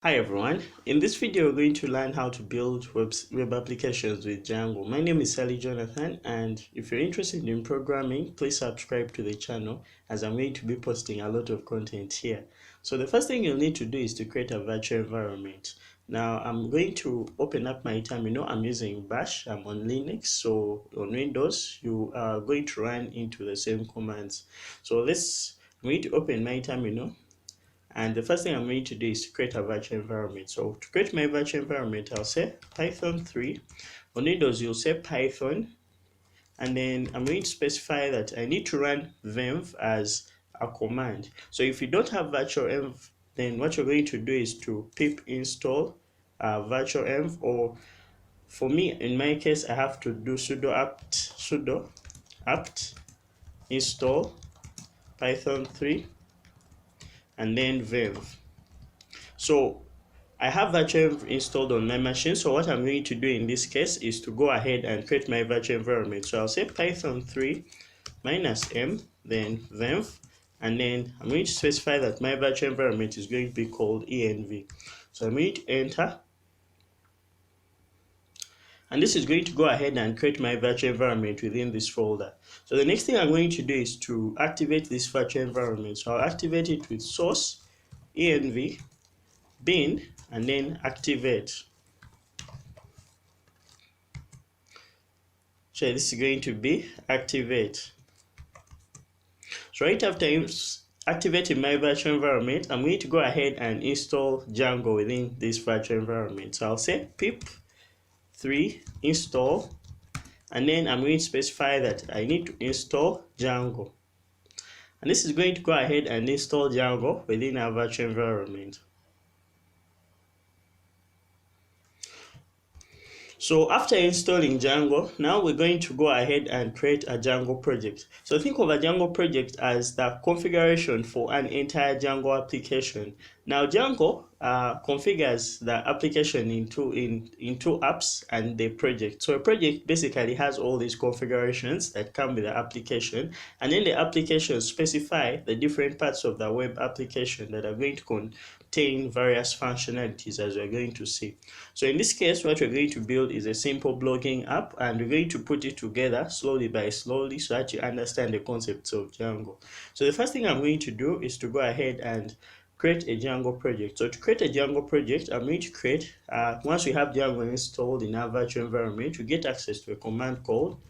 Hi everyone, in this video we're going to learn how to build web applications with Django. My name is Sally Jonathan, and if you're interested in programming, please subscribe to the channel as I'm going to be posting a lot of content here. So the first thing you'll need to do is to create a virtual environment. Now I'm going to open up my terminal. I'm using Bash, I'm on Linux, so on Windows you are going to run into the same commands. So I'm going to open my terminal. And the first thing I'm going to do is to create a virtual environment. So to create my virtual environment, I'll say Python 3. On Windows, you'll say Python. And then I'm going to specify that I need to run venv as a command. So if you don't have virtual env, then what you're going to do is to pip install virtual env, or for me, in my case, I have to do sudo apt install Python 3 and then venv. So I have virtual installed on my machine, so what I'm going to do in this case is to go ahead and create my virtual environment. So I'll say Python 3 -m, then venv, and then I'm going to specify that my virtual environment is going to be called env. So I'm going to enter, and this is going to go ahead and create my virtual environment within this folder. So the next thing I'm going to do is to activate this virtual environment. So I'll activate it with source env bin and then activate. So this is going to be activate. So right after activating my virtual environment, I'm going to go ahead and install Django within this virtual environment. So I'll say pip 3 install, and then I'm going to specify that I need to install Django. And this is going to go ahead and install Django within our virtual environment. So after installing Django, now we're going to go ahead and create a Django project. So think of a Django project as the configuration for an entire Django application. Now Django configures the application in two apps and the project. So a project basically has all these configurations that come with the application, and then the application specify the different parts of the web application that are going to contain various functionalities, as we're going to see. So in this case, what we're going to build is a simple blogging app, and we're going to put it together slowly by slowly so that you understand the concepts of Django. So the first thing I'm going to do is to go ahead and create a Django project. So to create a Django project, I'm going to create, once we have Django installed in our virtual environment, we get access to a command called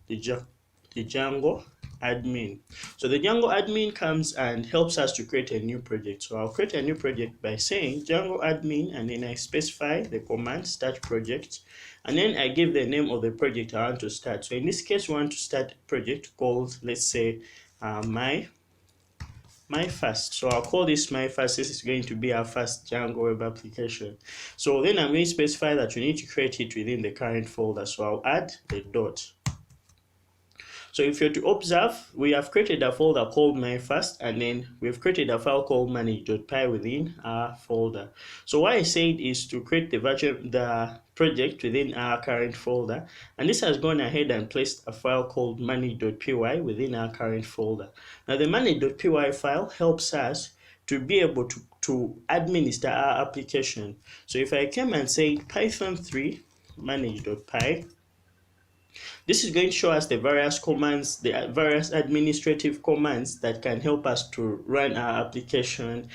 the Django Admin. So the Django Admin comes and helps us to create a new project. So I'll create a new project by saying Django Admin, and then I specify the command start project, and then I give the name of the project I want to start. So in this case, we want to start a project called, let's say, my first. So I'll call this my first. This is going to be our first Django web application. So then I'm going to specify that we need to create it within the current folder. So I'll add the dot. So if you're to observe, we have created a folder called my first, and then we've created a file called manage.py within our folder. So what I said is to create the project within our current folder, and this has gone ahead and placed a file called manage.py within our current folder. Now the manage.py file helps us to be able to administer our application. So if I came and say Python 3 manage.py, this is going to show us the various commands, the various administrative commands that can help us to run our application,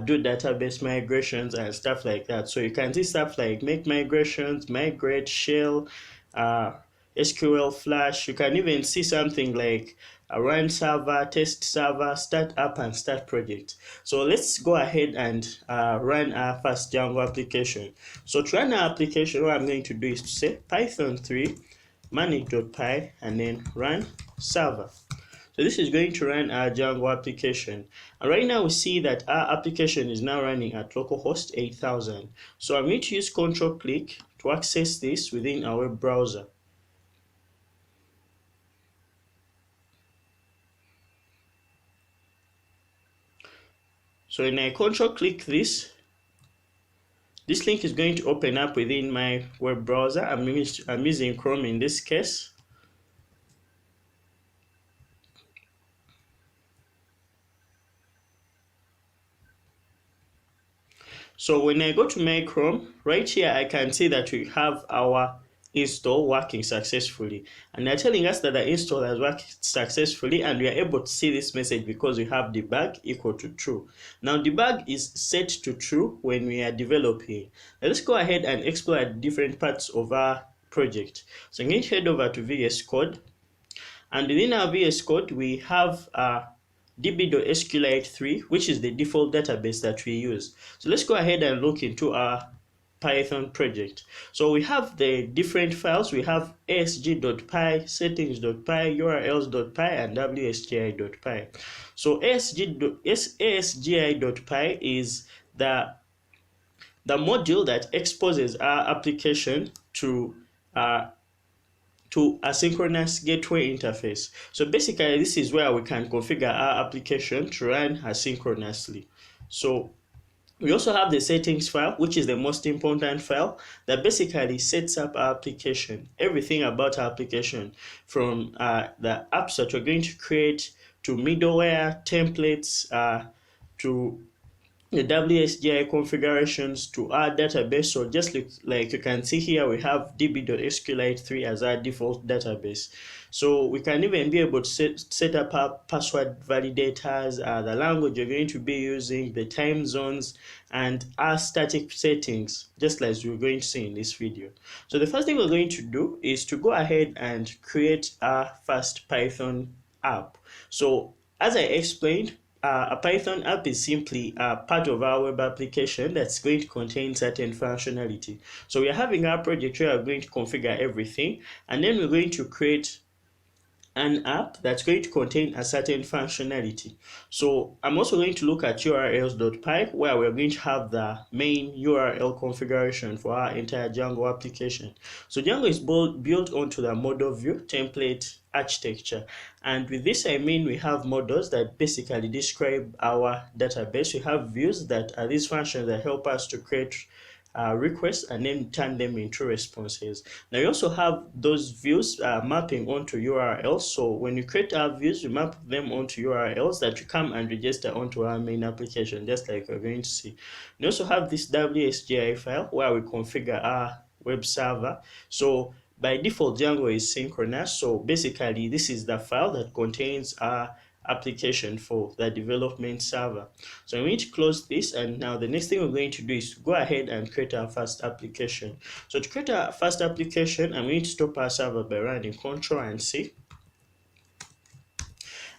do database migrations and stuff like that. So you can see stuff like make migrations, migrate, shell, SQL Flash. You can even see something like a run server, test server, start app, and start project. So let's go ahead and run our first Django application. So to run our application, what I'm going to do is to say Python 3 manage.py and then run server. So this is going to run our Django application. And right now we see that our application is now running at localhost 8000. So I'm going to use control click to access this within our web browser. So when I control click this link is going to open up within my web browser. I'm using Chrome in this case. So when I go to my Chrome, right here I can see that we have our install working successfully, and they're telling us that the install has worked successfully, and we are able to see this message because we have debug equal to true. Now debug is set to true when we are developing. Now let's go ahead and explore different parts of our project. So I'm going to head over to VS Code, and within our VS Code we have db.sqlite3, which is the default database that we use. So let's go ahead and look into our Python project. So we have the different files. We have asg.py, settings.py, urls.py, and wsgi.py. So asgi.py is the module that exposes our application to asynchronous gateway interface. So basically this is where we can configure our application to run asynchronously. So we also have the settings file, which is the most important file that basically sets up our application, everything about our application, from the apps that we're going to create, to middleware, templates, to the WSGI configurations, to our database. So just like you can see here, we have db.sqlite3 as our default database. So we can even be able to set up our password validators, the language you're going to be using, the time zones, and our static settings, just like we're going to see in this video. So the first thing we're going to do is to go ahead and create our first Python app. So as I explained, a Python app is simply a part of our web application that's going to contain certain functionality. So we are having our project where we're going to configure everything, and then we're going to create an app that's going to contain a certain functionality. So I'm also going to look at urls.py, where we're going to have the main URL configuration for our entire Django application. So Django is built onto the model view template architecture, and with this I mean we have models that basically describe our database. We have views that are these functions that help us to create requests and then turn them into responses. Now you also have those views mapping onto URLs. So when you create our views, we map them onto URLs that you come and register onto our main application, just like we're going to see. We also have this WSGI file where we configure our web server. So by default, Django is synchronous. So basically, this is the file that contains our application for the development server. So I'm going to close this, and now the next thing we're going to do is to go ahead and create our first application. So to create our first application, I'm going to stop our server by running Ctrl and C.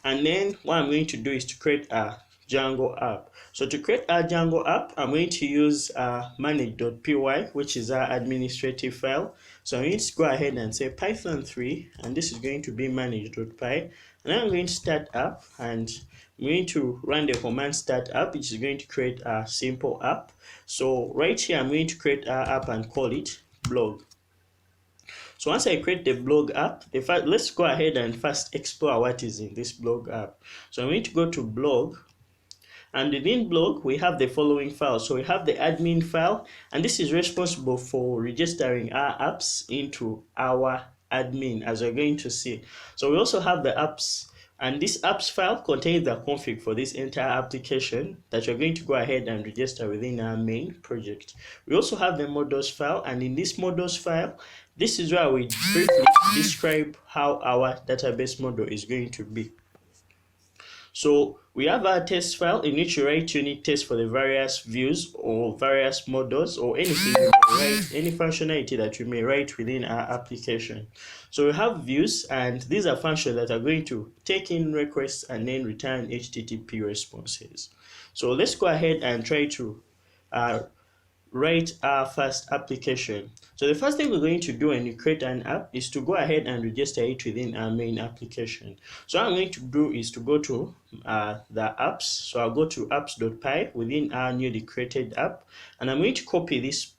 And then what I'm going to do is to create a Django app. So to create our Django app, I'm going to use manage.py, which is our administrative file. So I'm going to go ahead and say Python 3, and this is going to be manage.py. And then I'm going to start up, and I'm going to run the command start up, which is going to create a simple app. So right here, I'm going to create our app and call it blog. So once I create the blog app, let's go ahead and first explore what is in this blog app. So I'm going to go to blog, and within blog we have the following files. So we have the admin file, and this is responsible for registering our apps into our admin, as we're going to see. So we also have the apps, and this apps file contains the config for this entire application that you're going to go ahead and register within our main project. We also have the models file, and in this models file, this is where we briefly describe how our database model is going to be. So we have our test file in which you write unit tests for the various views or various models or anything you may write, any functionality that you may write within our application. So we have views, and these are functions that are going to take in requests and then return HTTP responses. So let's go ahead and try to write our first application. So the first thing we're going to do when you create an app is to go ahead and register it within our main application. So what I'm going to do is to go to the apps. So I'll go to apps.py within our newly created app, and I'm going to copy this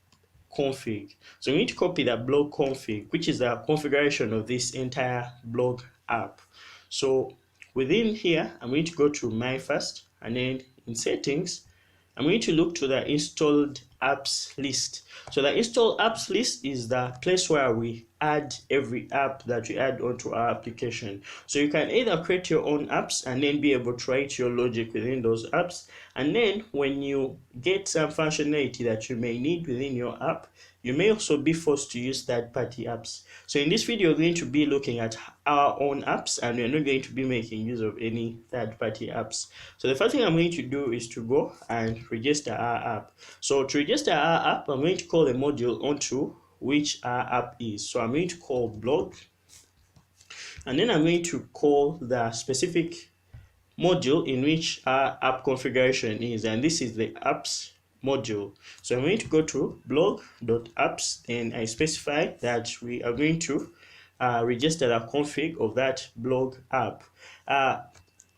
config. So I'm going to copy the blog config, which is the configuration of this entire blog app. So within here, I'm going to go to my first, and then in settings, I'm going to look to the installed apps list. So the installed apps list is the place where we add every app that we add onto our application. So you can either create your own apps and then be able to write your logic within those apps, and then when you get some functionality that you may need within your app, you may also be forced to use third-party apps. So in this video, we're going to be looking at our own apps, and we're not going to be making use of any third-party apps. So the first thing I'm going to do is to go and register our app. So to register our app, I'm going to call a module onto which our app is. So I'm going to call blog, and then I'm going to call the specific module in which our app configuration is, and this is the apps module. So I'm going to go to blog.apps, and I specify that we are going to register the config of that blog app.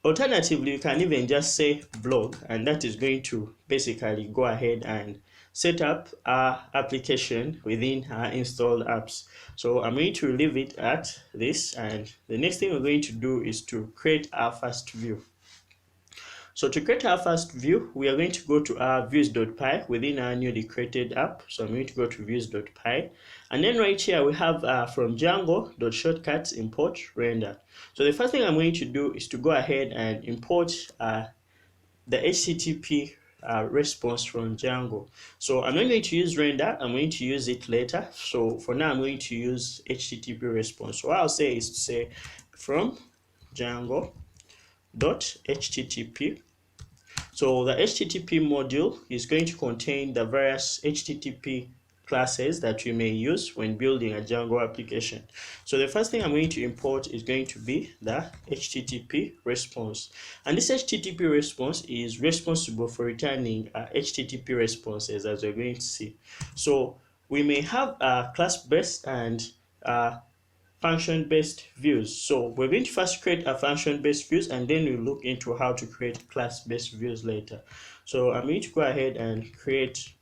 Alternatively, you can even just say blog, and that is going to basically go ahead and set up our application within our installed apps. So I'm going to leave it at this, and the next thing we're going to do is to create our first view. So to create our first view, we are going to go to our views.py within our newly created app. So I'm going to go to views.py, and then right here we have from Django.shortcuts import render. So the first thing I'm going to do is to go ahead and import the HTTP response from Django. So I'm not going to use render, I'm going to use it later. So for now, I'm going to use HTTP response. So what I'll say is to say from Django.http. So the HTTP module is going to contain the various HTTP classes that we may use when building a Django application. So the first thing I'm going to import is going to be the HTTP response. And this HTTP response is responsible for returning HTTP responses, as we're going to see. So we may have class-based and function-based views. So we're going to first create a function-based views, and then we'll look into how to create class-based views later. So I'm going to go ahead and create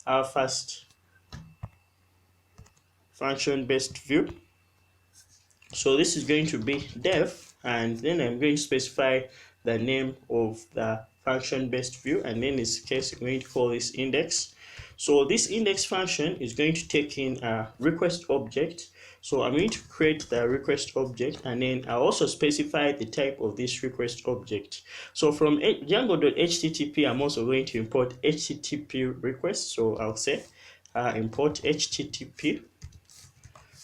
our first function-based view. So this is going to be dev, and then I'm going to specify the name of the function-based view, and then in this case I'm going to call this index. So this index function is going to take in a request object. So I'm going to create the request object, and then I'll also specify the type of this request object. So from Django.http, I'm also going to import HTTP request. So I'll say import HTTP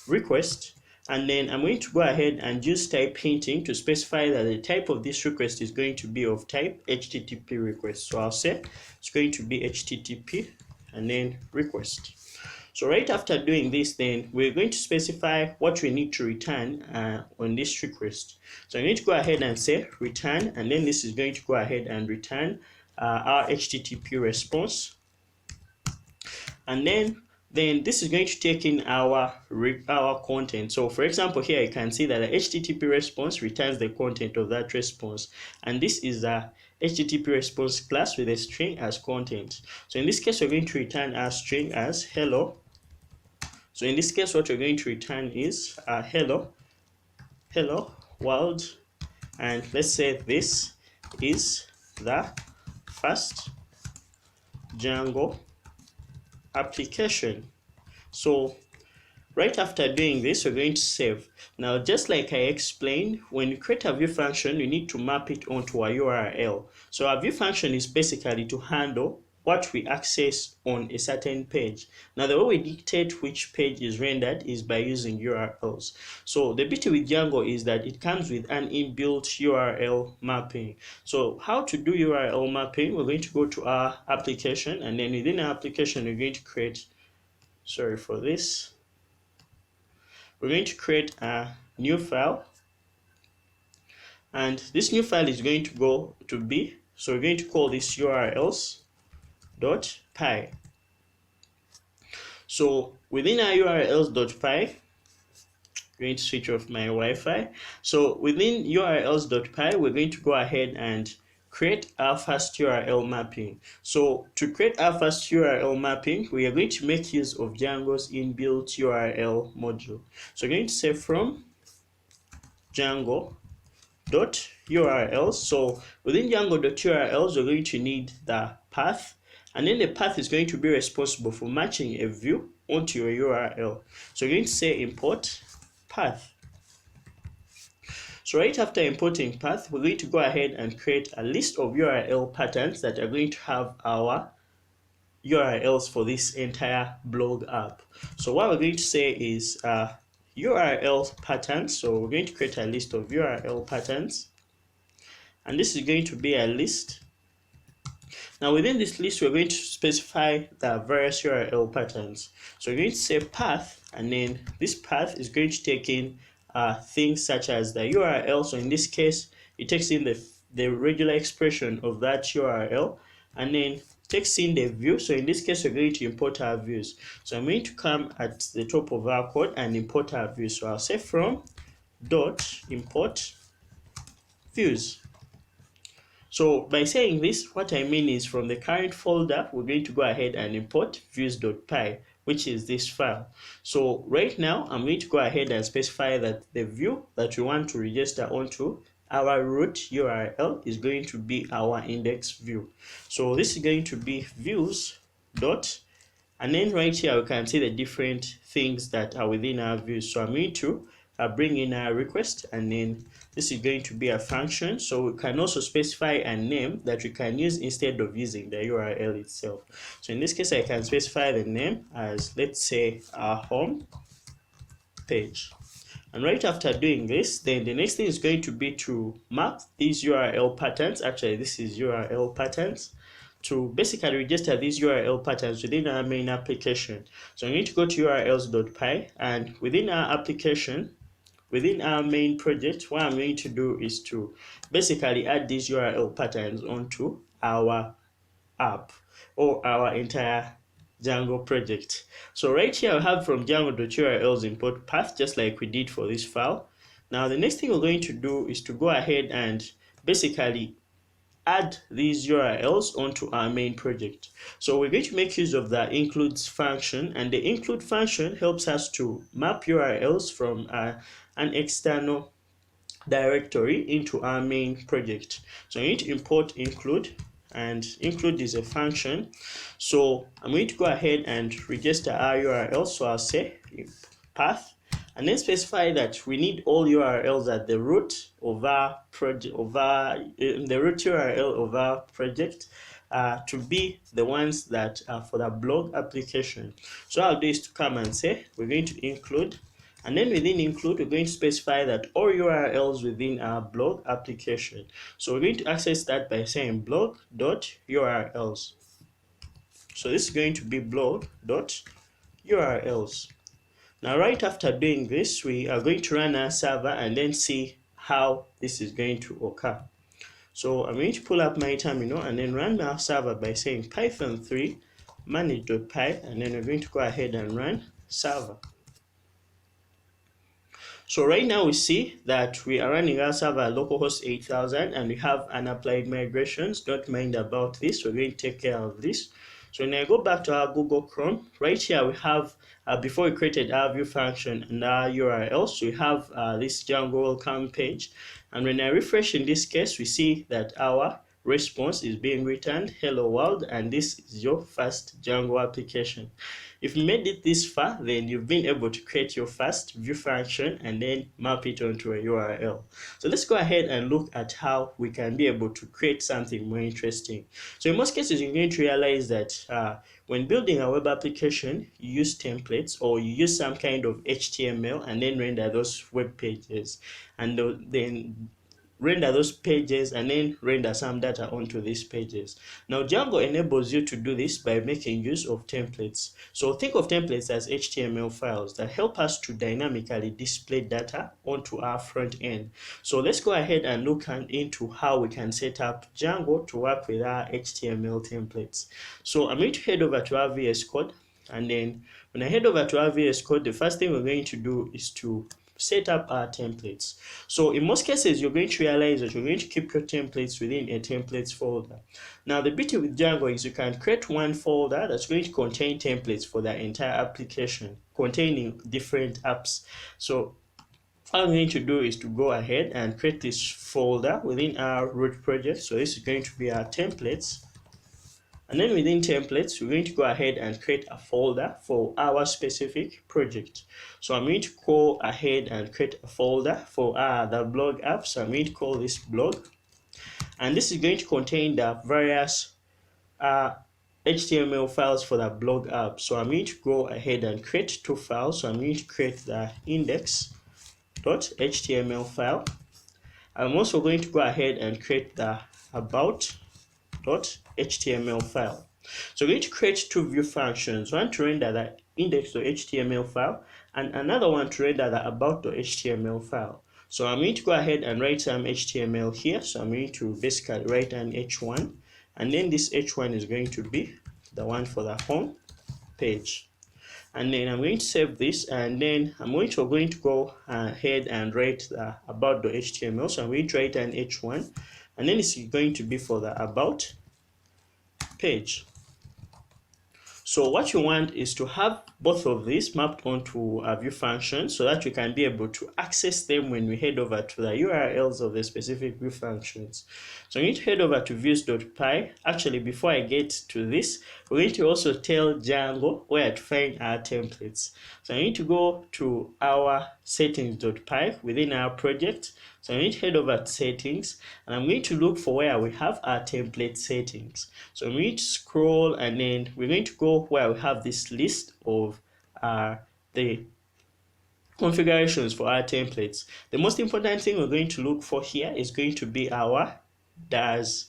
request, and then I'm going to go ahead and use type hinting to specify that the type of this request is going to be of type HTTP request. So I'll say it's going to be HTTP and then request. So right after doing this, then we're going to specify what we need to return on this request. So I'm going to go ahead and say return, and then this is going to go ahead and return our HTTP response. And then this is going to take in our content. So for example, here you can see that the HTTP response returns the content of that response, and this is a HTTP response class with a string as content. So in this case, we're going to return our string as hello. So in this case, what we're going to return is hello world, and let's say this is the first Django application. So right after doing this, we're going to save. Now, just like I explained, when you create a view function, you need to map it onto a URL. So a view function is basically to handle what we access on a certain page. Now, the way we dictate which page is rendered is by using URLs. So the beauty with Django is that it comes with an inbuilt URL mapping. So how to do URL mapping? We're going to go to our application, and then within our application, we're going to create, sorry for this, we're going to create a new file, and this new file is going to go to be, so we're going to call this urls.py. So within our urls.py, I'm going to switch off my Wi-Fi. So within urls.py, we're going to go ahead and create our first URL mapping. So to create our first URL mapping, we are going to make use of Django's inbuilt URL module. So we're going to say from Django.urls. So within Django.urls, we're going to need the path, And then the path is going to be responsible for matching a view onto your URL. So you're going to say import path. So right after importing path, we're going to go ahead and create a list of URL patterns that are going to have our URLs for this entire blog app. So what we're going to say is URL patterns. So we're going to create a list of URL patterns, and this is going to be a list. Now within this list, we're going to specify the various URL patterns. So we're going to say path, and then this path is going to take in things such as the URL. So in this case, it takes in the regular expression of that URL, and then takes in the view. So in this case, we're going to import our views. So I'm going to come at the top of our code and import our views. So I'll say from dot import views. So by saying this, what I mean is from the current folder, we're going to go ahead and import views.py, which is this file. So right now, I'm going to go ahead and specify that the view that we want to register onto our root URL is going to be our index view. So this is going to be views dot, and then right here we can see the different things that are within our views. So I'm going to bring in a request, and then this is going to be a function. So we can also specify a name that we can use instead of using the URL itself. So in this case, I can specify the name as, let's say, our home page. And right after doing this, then the next thing is going to be to map these URL patterns. Actually, this is URL patterns, to basically register these URL patterns within our main application. So I'm going to go to urls.py, and within our application, within our main project, what I'm going to do is to basically add these URL patterns onto our app or our entire Django project. So right here I have from Django.urls import path, just like we did for this file. Now the next thing we're going to do is to go ahead and basically add these URLs onto our main project. So we're going to make use of the includes function, and the include function helps us to map URLs from an external directory into our main project. So I need to import include, and include is a function. So I'm going to go ahead and register our URL. So I'll say path, and then specify that we need all URLs at the root of our project, the root URL of our project to be the ones that are for the blog application. So I'll do is to come and say we're going to include, and then within include, we're going to specify that all URLs within our blog application. So we're going to access that by saying blog.urls. So this is going to be blog.urls. Now, right after doing this, we are going to run our server and then see how this is going to occur. So I'm going to pull up my terminal and then run our server by saying python3 manage.py, and then we're going to go ahead and run server. So right now we see that we are running our server at localhost 8000, and we have unapplied migrations. Don't mind about this, we're going to take care of this. So when I go back to our Google Chrome, right here we have, before we created our view function and our URL, so we have this Django welcome page. And when I refresh in this case, we see that our response is being returned, hello world, and this is your first Django application. If you made it this far, then you've been able to create your first view function and then map it onto a URL. So let's go ahead and look at how we can be able to create something more interesting. So in most cases, you're going to realize that when building a web application, you use templates or you use some kind of HTML and then render those web pages, and then render those pages and then render some data onto these pages. Now Django enables you to do this by making use of templates. So think of templates as HTML files that help us to dynamically display data onto our front end. So let's go ahead and look into how we can set up Django to work with our HTML templates. So I'm going to head over to our VS Code, and then when I head over to our VS Code, the first thing we're going to do is to set up our templates. So in most cases, you're going to realize that you're going to keep your templates within a templates folder. Now the beauty with Django is you can create one folder that's going to contain templates for the entire application containing different apps. So what I'm going to do is to go ahead and create this folder within our root project. So this is going to be our templates And then within templates, we're going to go ahead and create a folder for our specific project. So I'm going to go ahead and create a folder for the blog app. So I'm going to call this blog. And this is going to contain the various HTML files for the blog app. So I'm going to go ahead and create two files. So I'm going to create the index.html file. I'm also going to go ahead and create the about.html file. So we're going to create two view functions, one to render the index.html file and another one to render the about.html file. So I'm going to go ahead and write some HTML here. So I'm going to basically write an h1, and then this h1 is going to be the one for the home page. And then I'm going to save this, and then I'm going to go ahead and write the about.html. So I'm going to write an h1, and then it's going to be for the about page. So what you want is to have both of these mapped onto a view function so that we can be able to access them when we head over to the URLs of the specific view functions. So we need to head over to views.py. Actually, before I get to this, we're going to also tell Django where to find our templates. So I need to go to our settings.py within our project. So I need to head over to settings, and I'm going to look for where we have our template settings. So I'm going to scroll, and then we're going to go where we have this list of the configurations for our templates. The most important thing we're going to look for here is going to be our does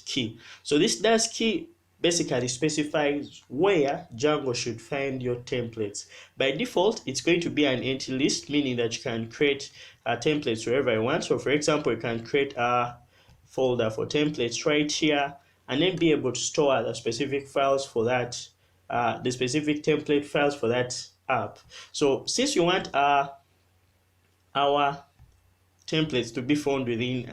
key. So this does key basically specifies where Django should find your templates. By default, it's going to be an empty list, meaning that you can create templates wherever you want. So for example, you can create a folder for templates right here, and then be able to store the specific files for that, the specific template files for that app. So since you want our templates to be found within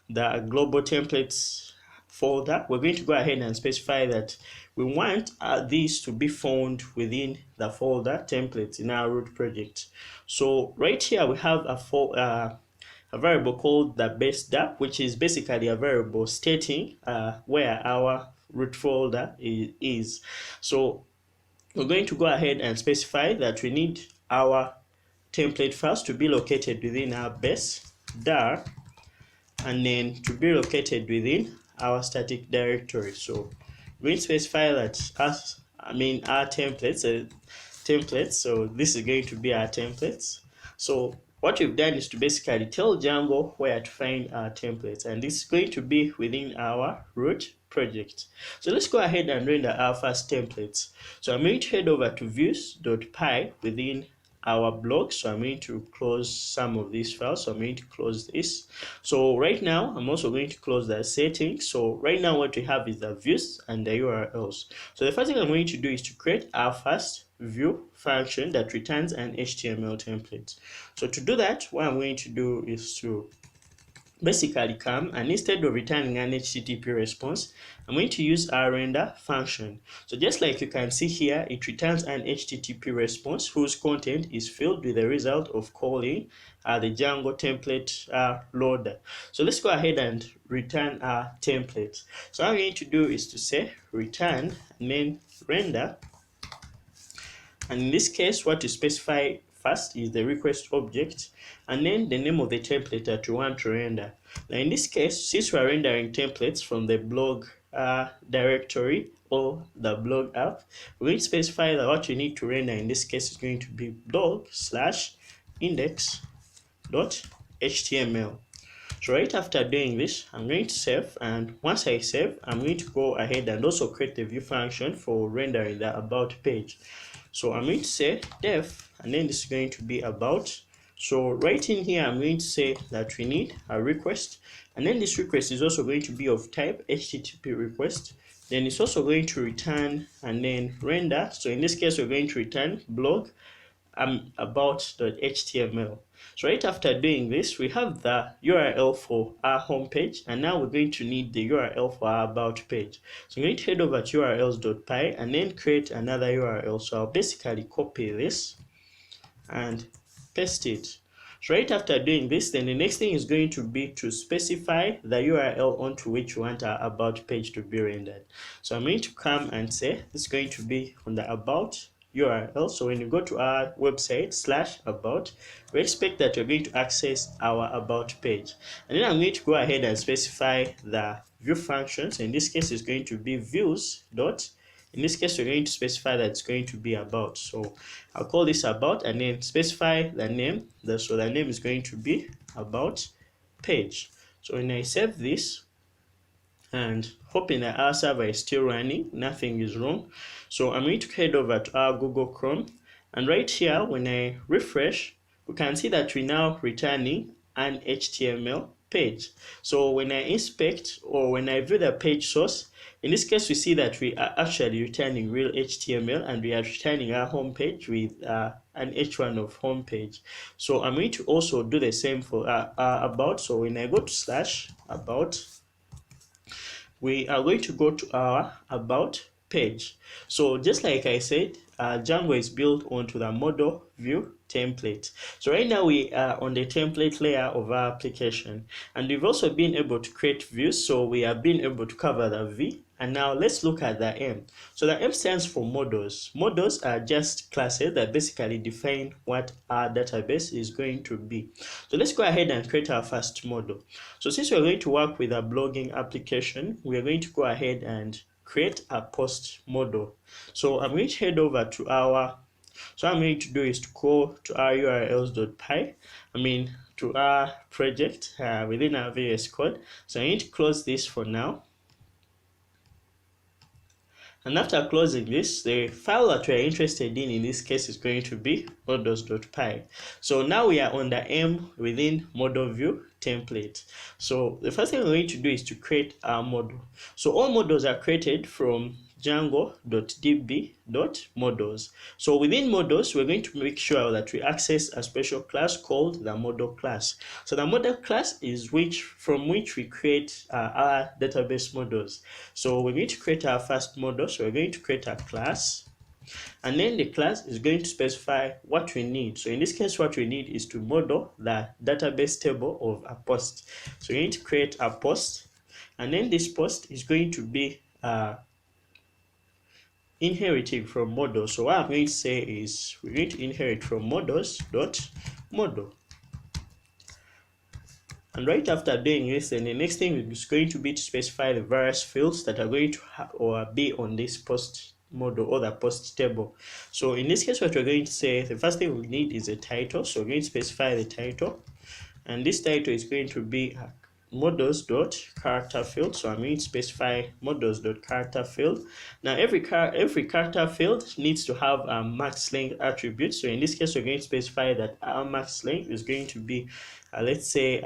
the global templates folder, we're going to go ahead and specify that we want these to be found within the folder templates in our root project. So right here we have a variable called the base dap, which is basically a variable stating where our root folder is. So we're going to go ahead and specify that we need our template files to be located within our base dar, and then to be located within our static directory. So we're going to specify that our templates. So this is going to be our templates. So what we've done is to basically tell Django where to find our templates, and this is going to be within our root project. So let's go ahead and render our first templates. So I'm going to head over to views.py within our blog. So I'm going to close some of these files. So I'm going to close this. So right now I'm also going to close the settings. So right now what we have is the views and the URLs. So the first thing I'm going to do is to create our first view function that returns an HTML template. So to do that, what I'm going to do is to basically come, and instead of returning an HTTP response, I'm going to use our render function. So just like you can see here, it returns an HTTP response whose content is filled with the result of calling the Django template loader. So let's go ahead and return our template. So what I'm going to do is to say return and then render. And in this case, what you specify first is the request object, and then the name of the template that you want to render. Now in this case, since we are rendering templates from the blog directory or the blog app, we're going to specify that what you need to render in this case is going to be blog/index.html. So right after doing this, I'm going to save, and once I save, I'm going to go ahead and also create the view function for rendering the about page. So I'm going to say def, and then this is going to be about. So right in here, I'm going to say that we need a request, and then this request is also going to be of type HTTP request. Then it's also going to return and then render. So in this case, we're going to return blog about.html. So right after doing this, we have the URL for our home page, and now we're going to need the URL for our about page. So I'm going to head over to urls.py and then create another URL. So I'll basically copy this and paste it. So right after doing this, then the next thing is going to be to specify the URL onto which you want our about page to be rendered. So I'm going to come and say this is going to be on the about URL. So when you go to our website /about, we expect that you're going to access our about page. And then I'm going to go ahead and specify the view functions. In this case, it's going to be views dot. In this case, we're going to specify that it's going to be about. So I'll call this about and then specify the name. So the name is going to be about page. So when I save this, and hoping that our server is still running, nothing is wrong. So I'm going to head over to our Google Chrome, and right here when I refresh, we can see that we're now returning an HTML page. So when I inspect or when I view the page source, in this case we see that we are actually returning real HTML, and we are returning our home page with an h1 of home page. So I'm going to also do the same for about. So when I go to /about, we are going to go to our about page. So just like I said, Django is built onto the model view template. So right now we are on the template layer of our application, and we've also been able to create views. So we have been able to cover the V. And now let's look at the M. So the M stands for models. Models are just classes that basically define what our database is going to be. So let's go ahead and create our first model. So since we're going to work with a blogging application, we're going to go ahead and create a post model. So I'm going to head over to our, so what I'm going to do is to go to our urls.py, to our project within our VS Code. So I need to close this for now. And after closing this, the file that we are interested in this case is going to be models.py. So now we are on the M within model view template. So the first thing we're going to do is to create our model. So all models are created from django.db.models. So within models, we're going to make sure that we access a special class called the model class. So the model class is from which we create our database models. So we're going to create our first model. So we're going to create a class, and then the class is going to specify what we need. So in this case, what we need is to model the database table of a post. So we need to create a post, and then this post is going to be inheriting from models. So what I'm going to say is we're going to inherit from models.model. And right after doing this, then the next thing is going to be to specify the various fields that are going to be on this post model or the post table. So in this case, what we're going to say, the first thing we need is a title. So we're going to specify the title, and this title is going to be models.character field. So I'm going to specify models.character field. Now every character field needs to have a max length attribute. So in this case, we're going to specify that our max length is going to be let's say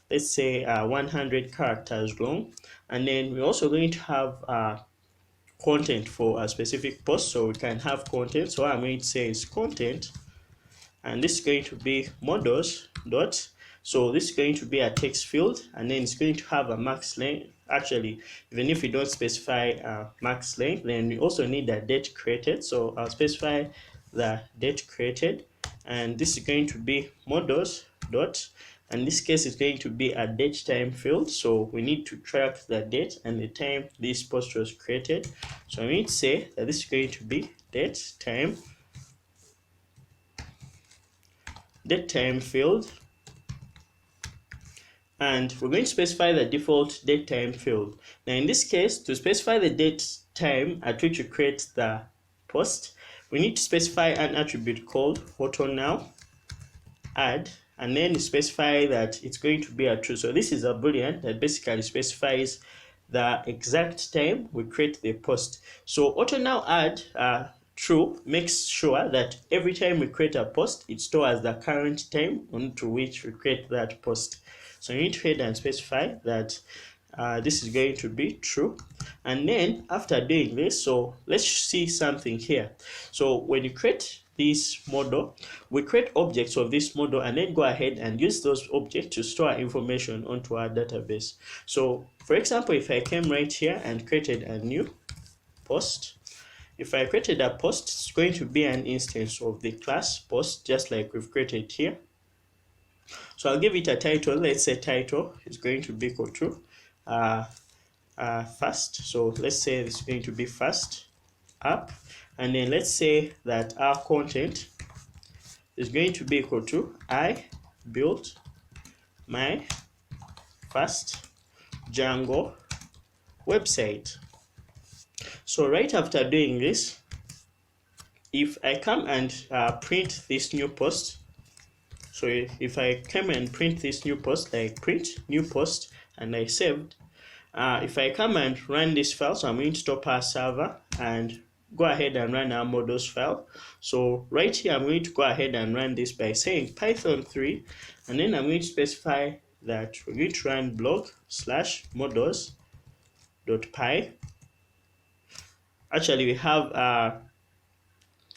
100 characters long, and then we're also going to have content for a specific post. So we can have content. So what I'm going to say is content, and this is going to be models dot. So this is going to be a text field, and then it's going to have a max length. Actually, even if we don't specify max length, then we also need a date created. So I'll specify the date created, and this is going to be models dot. And this case is going to be a date time field. So we need to track the date and the time this post was created. So I need to say that this is going to be date time field, and we're going to specify the default date time field. Now in this case, to specify the date time at which you create the post, we need to specify an attribute called AutoNow add, and then specify that it's going to be a true. So this is a boolean that basically specifies the exact time we create the post. So AutoNow add true makes sure that every time we create a post, it stores the current time onto which we create that post. So you need to head and specify that this is going to be true. And then after doing this, so let's see something here. So when you create this model, we create objects of this model and then go ahead and use those objects to store information onto our database. So for example, if I came right here and created a new post, if I created a post, it's going to be an instance of the class post, just like we've created here. So I'll give it a title. Let's say title is going to be equal to first. So let's say it's going to be first app, and then let's say that our content is going to be equal to I built my first Django website. So right after doing this, if I come and print this new post, so if I come and print this new post, like print new post, and I saved, if I come and run this file, so I'm going to stop our server and go ahead and run our models file. So right here, I'm going to go ahead and run this by saying Python 3, and then I'm going to specify that we're going to run blog/models.py. Actually,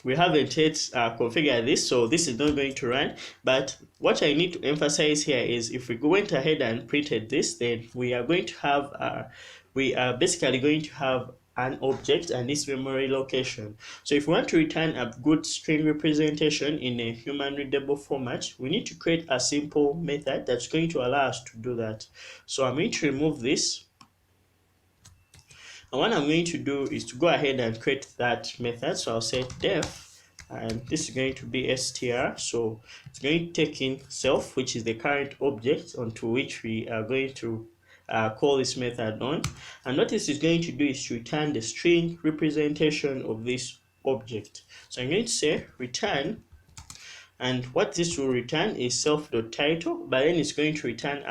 we haven't yet configured this, so this is not going to run. But what I need to emphasize here is if we went ahead and printed this, then we are going to have we are basically going to have an object and this memory location. So if we want to return a good string representation in a human readable format, we need to create a simple method that's going to allow us to do that. So I'm going to remove this. And what I'm going to do is to go ahead and create that method. So I'll say def, and this is going to be str. So it's going to take in self, which is the current object onto which we are going to call this method on. And what this is going to do is to return the string representation of this object. So I'm going to say return, and what this will return is self.title, but then it's going to return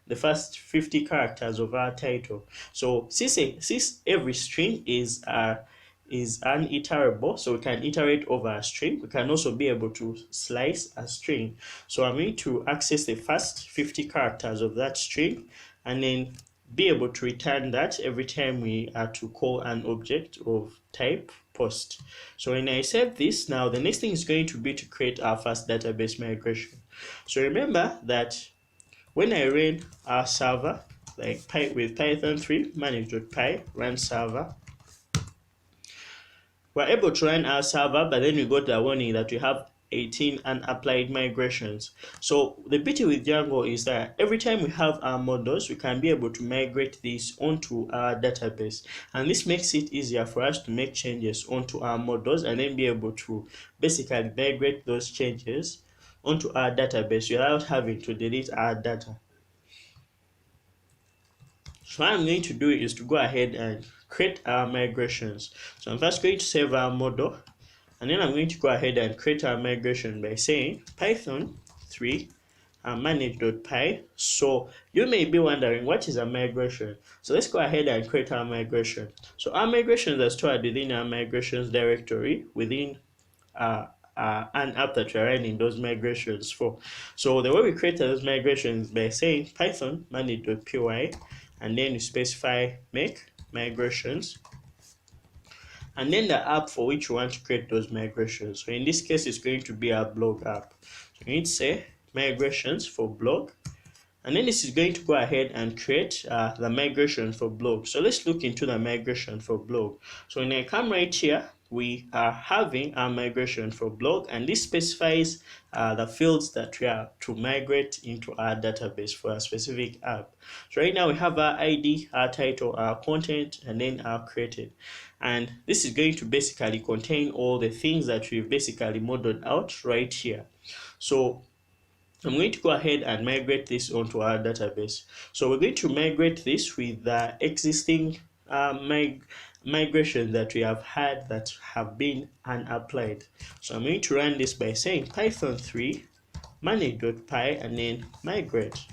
the first 50 characters of our title. So since every string is uniterable, so we can iterate over a string, we can also be able to slice a string. So I'm going to access the first 50 characters of that string and then be able to return that every time we are to call an object of type post. So when I save this, now the next thing is going to be to create our first database migration. So remember that when I ran our server, like with Python 3 manage.py run server, we're able to run our server, but then we got a warning that we have 18 unapplied migrations. So the beauty with Django is that every time we have our models, we can be able to migrate these onto our database. And this makes it easier for us to make changes onto our models and then be able to basically migrate those changes onto our database without having to delete our data. So what I'm going to do is to go ahead and create our migrations. So I'm first going to save our model, and then I'm going to go ahead and create our migration by saying Python 3 manage.py. So you may be wondering, what is a migration? So let's go ahead and create our migration. So our migrations are stored within our migrations directory within an app that we're running those migrations for. So the way we create those migrations by saying Python manage.py, and then you specify make migrations, and then the app for which you want to create those migrations. So in this case, it's going to be our blog app. So you need to say migrations for blog, and then this is going to go ahead and create the migration for blog. So let's look into the migration for blog. So when I come right here, we are having our migration for blog, and this specifies the fields that we are to migrate into our database for a specific app. So right now we have our ID, our title, our content, and then our created. And this is going to basically contain all the things that we've basically modeled out right here. So I'm going to go ahead and migrate this onto our database. So we're going to migrate this with the existing migration that we have had that have been unapplied. So I'm going to run this by saying Python 3 manage.py and then migrate.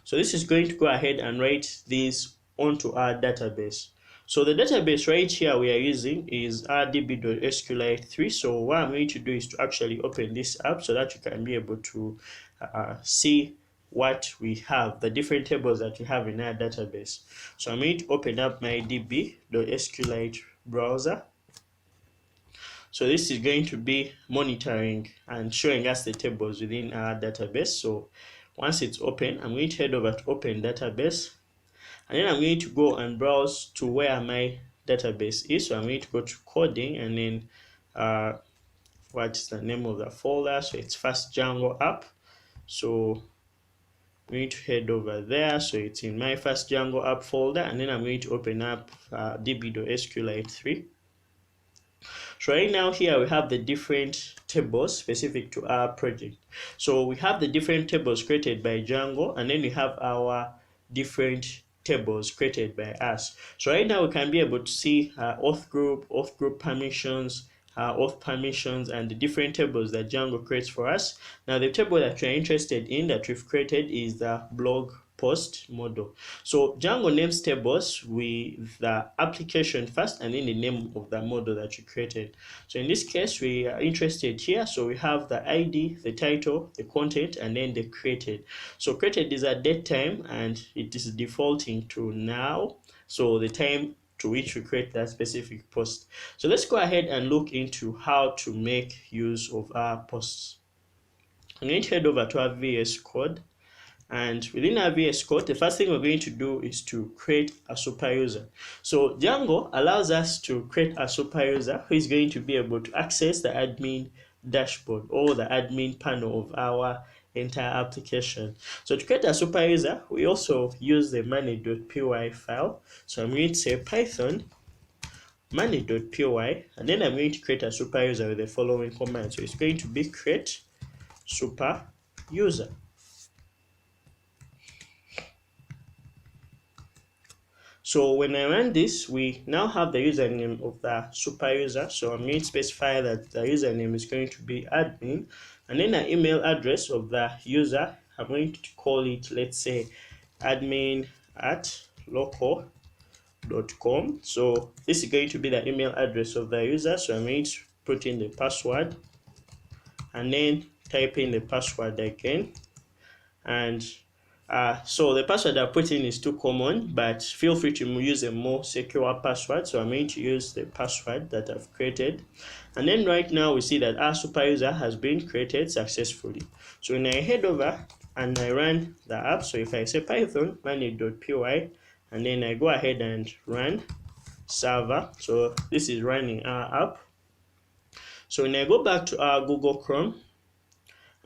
So this is going to go ahead and write this onto our database. So the database right here we are using is rdb.sqlite3. So what I'm going to do is to actually open this up so that you can be able to see what we have, the different tables that we have in our database. So I'm going to open up my db.sqlite browser. So this is going to be monitoring and showing us the tables within our database. So once it's open, I'm going to head over to open database, and then I'm going to go and browse to where my database is. So I'm going to go to coding, and then what's the name of the folder? So it's first Django app. So I'm going to head over there. So it's in my first Django app folder, and then I'm going to open up db.sqlite3. So right now here we have the different tables specific to our project. So we have the different tables created by Django, and then we have our different tables created by us. So right now we can be able to see auth group permissions, auth permissions, and the different tables that Django creates for us. Now the table that we're interested in that we've created is the blog post model. So Django names tables with the application first and then the name of the model that you created. So in this case, we are interested here. So we have the ID, the title, the content, and then the created. So created is a date time, and it is defaulting to now. So the time to which we create that specific post. So let's go ahead and look into how to make use of our posts. I'm going to head over to our VS Code. And within our VS Code, the first thing we're going to do is to create a super user. So Django allows us to create a super user who is going to be able to access the admin dashboard or the admin panel of our entire application. So to create a super user, we also use the manage.py file. So I'm going to say Python manage.py, and then I'm going to create a super user with the following command. So it's going to be create super user. So when I run this, we now have the username of the super user. So I'm going to specify that the username is going to be admin, and then the email address of the user, I'm going to call it, let's say, admin@local.com. So this is going to be the email address of the user. So I'm going to put in the password and then type in the password again. And so the password I put in is too common, but feel free to use a more secure password. So I'm going to use the password that I've created. And then right now we see that our super user has been created successfully. So when I head over and I run the app, so if I say Python manage.py and then I go ahead and run server, so this is running our app. So when I go back to our Google Chrome,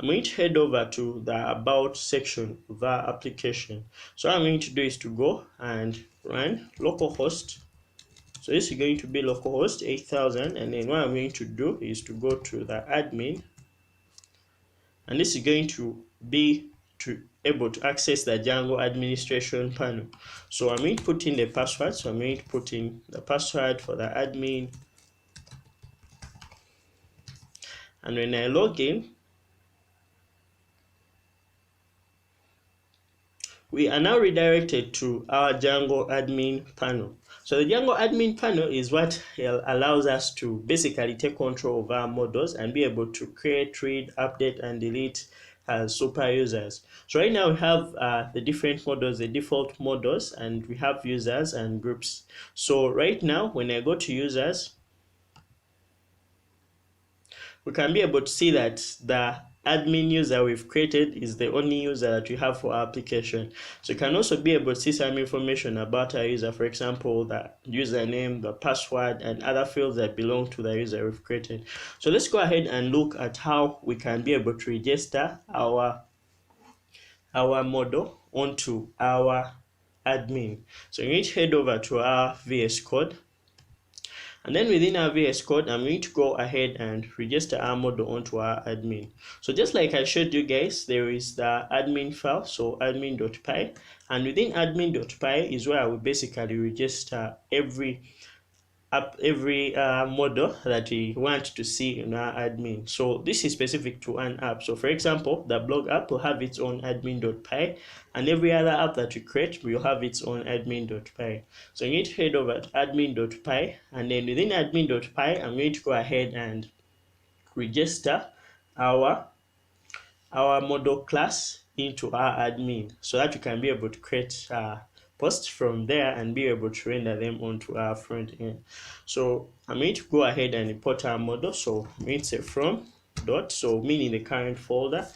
I'm going to head over to the About section of our application. So what I'm going to do is to go and run localhost. So this is going to be localhost 8000, and then what I'm going to do is to go to the admin, and this is going to be able to access the Django administration panel. So I'm going to put in the password. So I'm going to put in the password for the admin, and when I log in, we are now redirected to our Django admin panel. So the Django admin panel is what allows us to basically take control of our models and be able to create, read, update, and delete super users. So right now we have the different models, the default models, and we have users and groups. So right now when I go to users, we can be able to see that the admin user we've created is the only user that we have for our application. So you can also be able to see some information about our user, for example, the username, the password, and other fields that belong to the user we've created. So let's go ahead and look at how we can be able to register our model onto our admin. So you need to head over to our VS Code. And then within our VS Code, I'm going to go ahead and register our model onto our admin. So just like I showed you guys, there is the admin file, so admin.py, and within admin.py is where I will basically register every model that we want to see in our admin. So this is specific to an app. So for example, the blog app will have its own admin.py, and every other app that we create will have its own admin.py. So you need to head over to admin.py, and then within admin.py, I'm going to go ahead and register our model class into our admin, so that you can be able to create posts from there and be able to render them onto our front end. So I'm going to go ahead and import our model. So I'm going to say from dot, so meaning the current folder,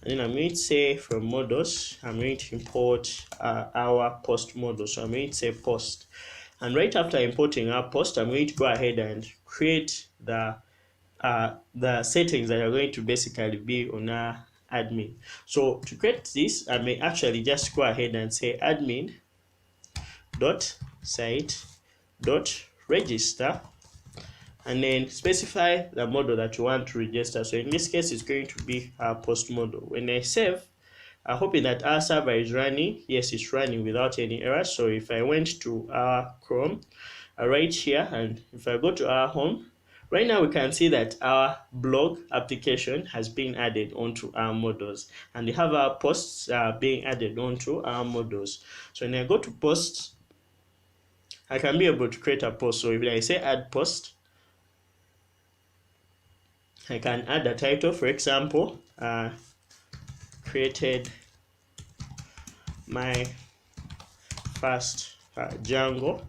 and then I'm going to say from models, I'm going to import our post model. So I'm going to say post, and right after importing our post, I'm going to go ahead and create the settings that are going to basically be on our admin. So to create this, I may actually just go ahead and say admin dot site dot register, and then specify the model that you want to register. So in this case, it's going to be our post model. When I save, I'm hoping that our server is running. Yes, it's running without any errors. So if I went to our Chrome right here, and if I go to our home, right now we can see that our blog application has been added onto our models, and we have our posts being added onto our models. So when I go to posts, I can be able to create a post. So if I say add post, I can add a title, for example, created my first Django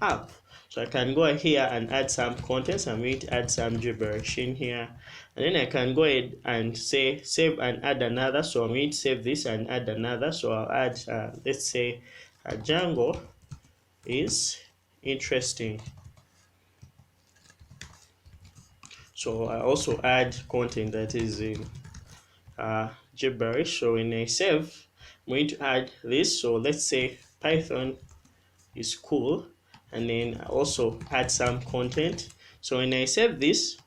app. So I can go here and add some contents. I'm going to add some gibberish in here, and then I can go ahead and say save and add another. So I'm going to save this and add another. So I'll add let's say Django is interesting. So I also add content that is in gibberish. So when I save, I'm going to add this. So let's say Python is cool, and then I also add some content. So when I save this,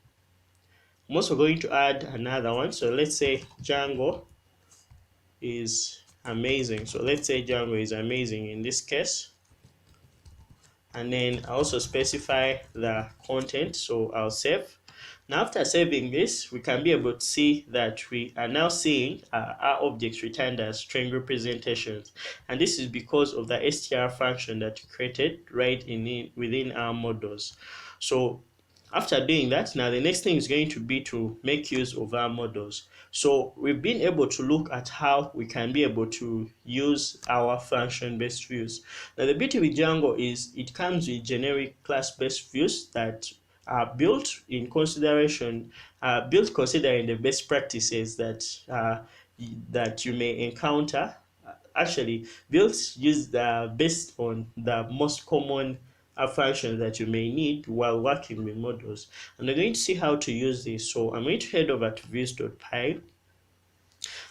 I'm also going to add another one. So let's say Django is amazing. So let's say Django is amazing in this case, and then I also specify the content. So I'll save. Now after saving this, we can be able to see that we are now seeing our objects returned as string representations, and this is because of the str function that we created right within our models. So after doing that, now the next thing is going to be to make use of our models. So we've been able to look at how we can be able to use our function-based views. Now the beauty with Django is it comes with generic class-based views that are built in consideration, built considering the best practices that you may encounter. Actually, built used based on the most common functions that you may need while working with models. And we're going to see how to use this. So I'm going to head over to views.py.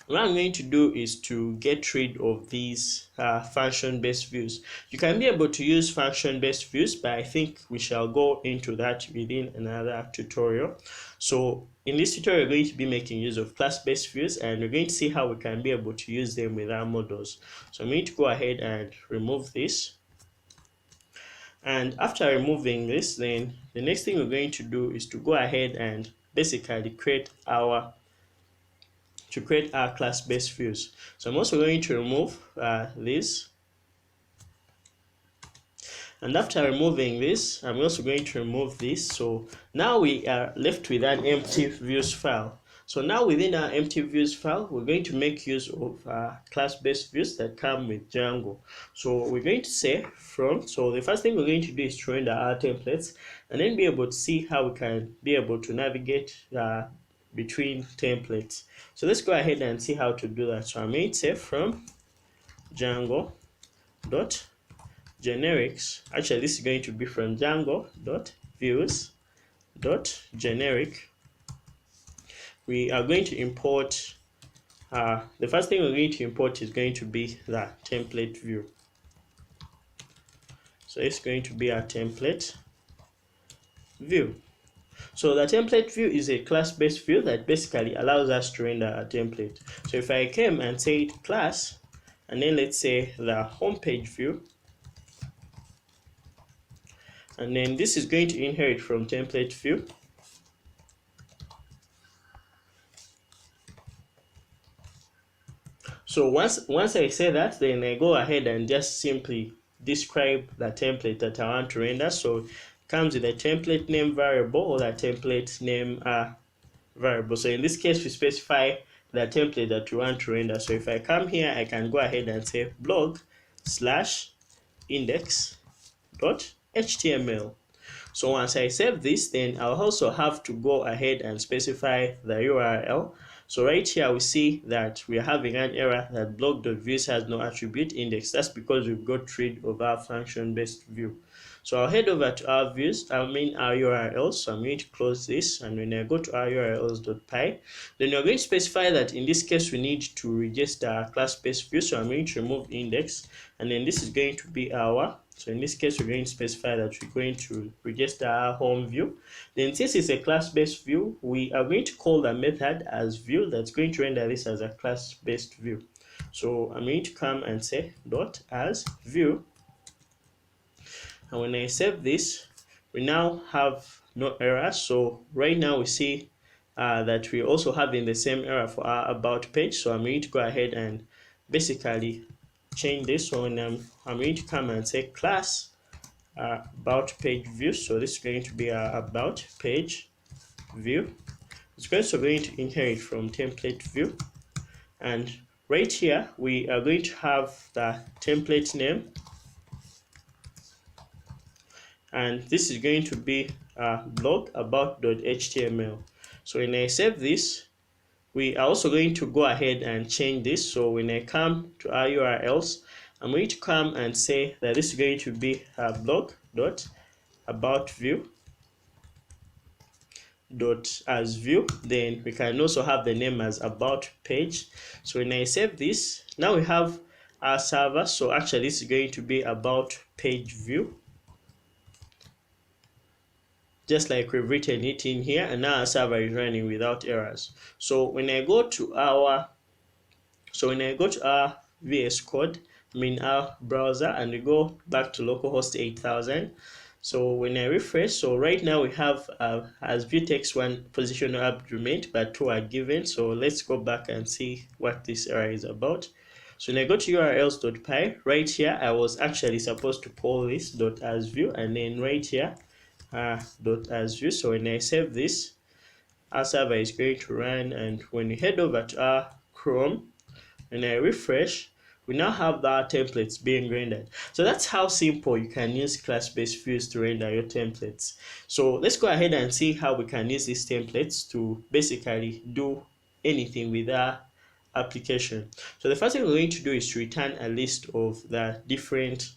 What I'm going to do is to get rid of these function-based views. You can be able to use function-based views, but I think we shall go into that within another tutorial. So in this tutorial, we're going to be making use of class-based views, and we're going to see how we can be able to use them with our models. So I'm going to go ahead and remove this. And after removing this, then the next thing we're going to do is to go ahead and basically create our class-based views. So I'm also going to remove this, and after removing this, I'm also going to remove this. So now we are left with an empty views file. So now within our empty views file, we're going to make use of class-based views that come with Django. So we're going to say from, so the first thing we're going to do is to render our templates, and then be able to see how we can be able to navigate between templates. So let's go ahead and see how to do that. So I'm going to say from Django dot generics. Actually, this is going to be from Django dot views dot generic. We are going to import the first thing we're going to import is going to be the template view. So it's going to be our template view. So the template view is a class-based view that basically allows us to render a template. So if I came and say class, and then let's say the homepage view, and then this is going to inherit from template view. So once I say that, then I go ahead and just simply describe the template that I want to render. So it comes with a template name variable or the template name variable. So in this case, we specify the template that we want to render. So if I come here, I can go ahead and say blog/index.html. So once I save this, then I'll also have to go ahead and specify the URL. So right here we see that we are having an error that blog.views has no attribute index. That's because we've got rid of our function-based view. So I'll head over to our views, our URLs. So I'm going to close this, and when I go to our URLs.py, then you're going to specify that in this case we need to register our class-based view. So I'm going to remove index, and then this is going to be our. So in this case, we're going to specify that we're going to register our home view. Then since it's a class-based view, we are going to call the method as view that's going to render this as a class-based view. So I'm going to come and say dot as view. And when I save this, we now have no error. So right now we see that we also having the same error for our about page. So I'm going to go ahead and basically change this. So when I'm going to come and say class about page view. So this is going to be our about page view. It's also going to inherit from template view, and right here we are going to have the template name, and this is going to be blog about.html. So when I save this, we are also going to go ahead and change this. So when I come to our URLs, I'm going to come and say that this is going to be blog.about.view. Then we can also have the name as about page. So when I save this, now we have our server. So actually this is going to be about page view, just like we've written it in here, and now our server is running without errors. So when I go to our VS Code, our browser, and we go back to localhost 8000. So when I refresh, so right now we have as view text 1 positional argument, but 2 are given. So let's go back and see what this error is about. So when I go to urls.py, right here I was actually supposed to call this .asView, and then right here .asView. So when I save this, our server is going to run, and when we head over to our Chrome, when I refresh, we now have our templates being rendered. So that's how simple you can use class-based views to render your templates. So let's go ahead and see how we can use these templates to basically do anything with our application. So the first thing we're going to do is to return a list of the different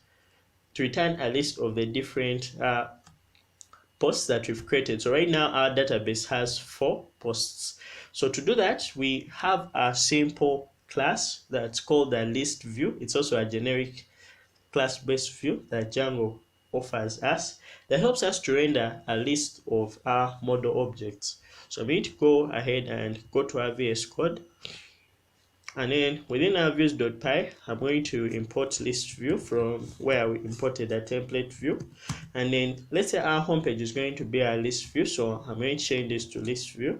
posts that we've created. So right now our database has 4 posts. So to do that, we have a simple class that's called the ListView. It's also a generic class-based view that Django offers us that helps us to render a list of our model objects. So I'm going to go ahead and go to our VS Code, and then within our views.py, I'm going to import ListView from where we imported a template view. And then let's say our homepage is going to be our ListView, so I'm going to change this to ListView.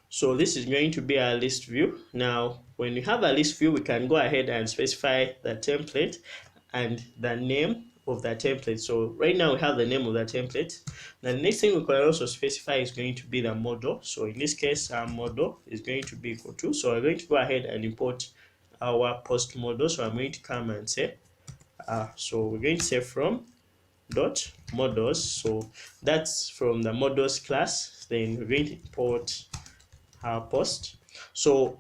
So this is going to be our list view. Now, when we have a list view, we can go ahead and specify the template and the name of the template. So right now we have the name of the template. The next thing we can also specify is going to be the model. So in this case, our model is going to be equal to. So I'm going to go ahead and import our post model. So I'm going to come and say, so we're going to say from dot models. So that's from the models class. Then we're going to import our post. So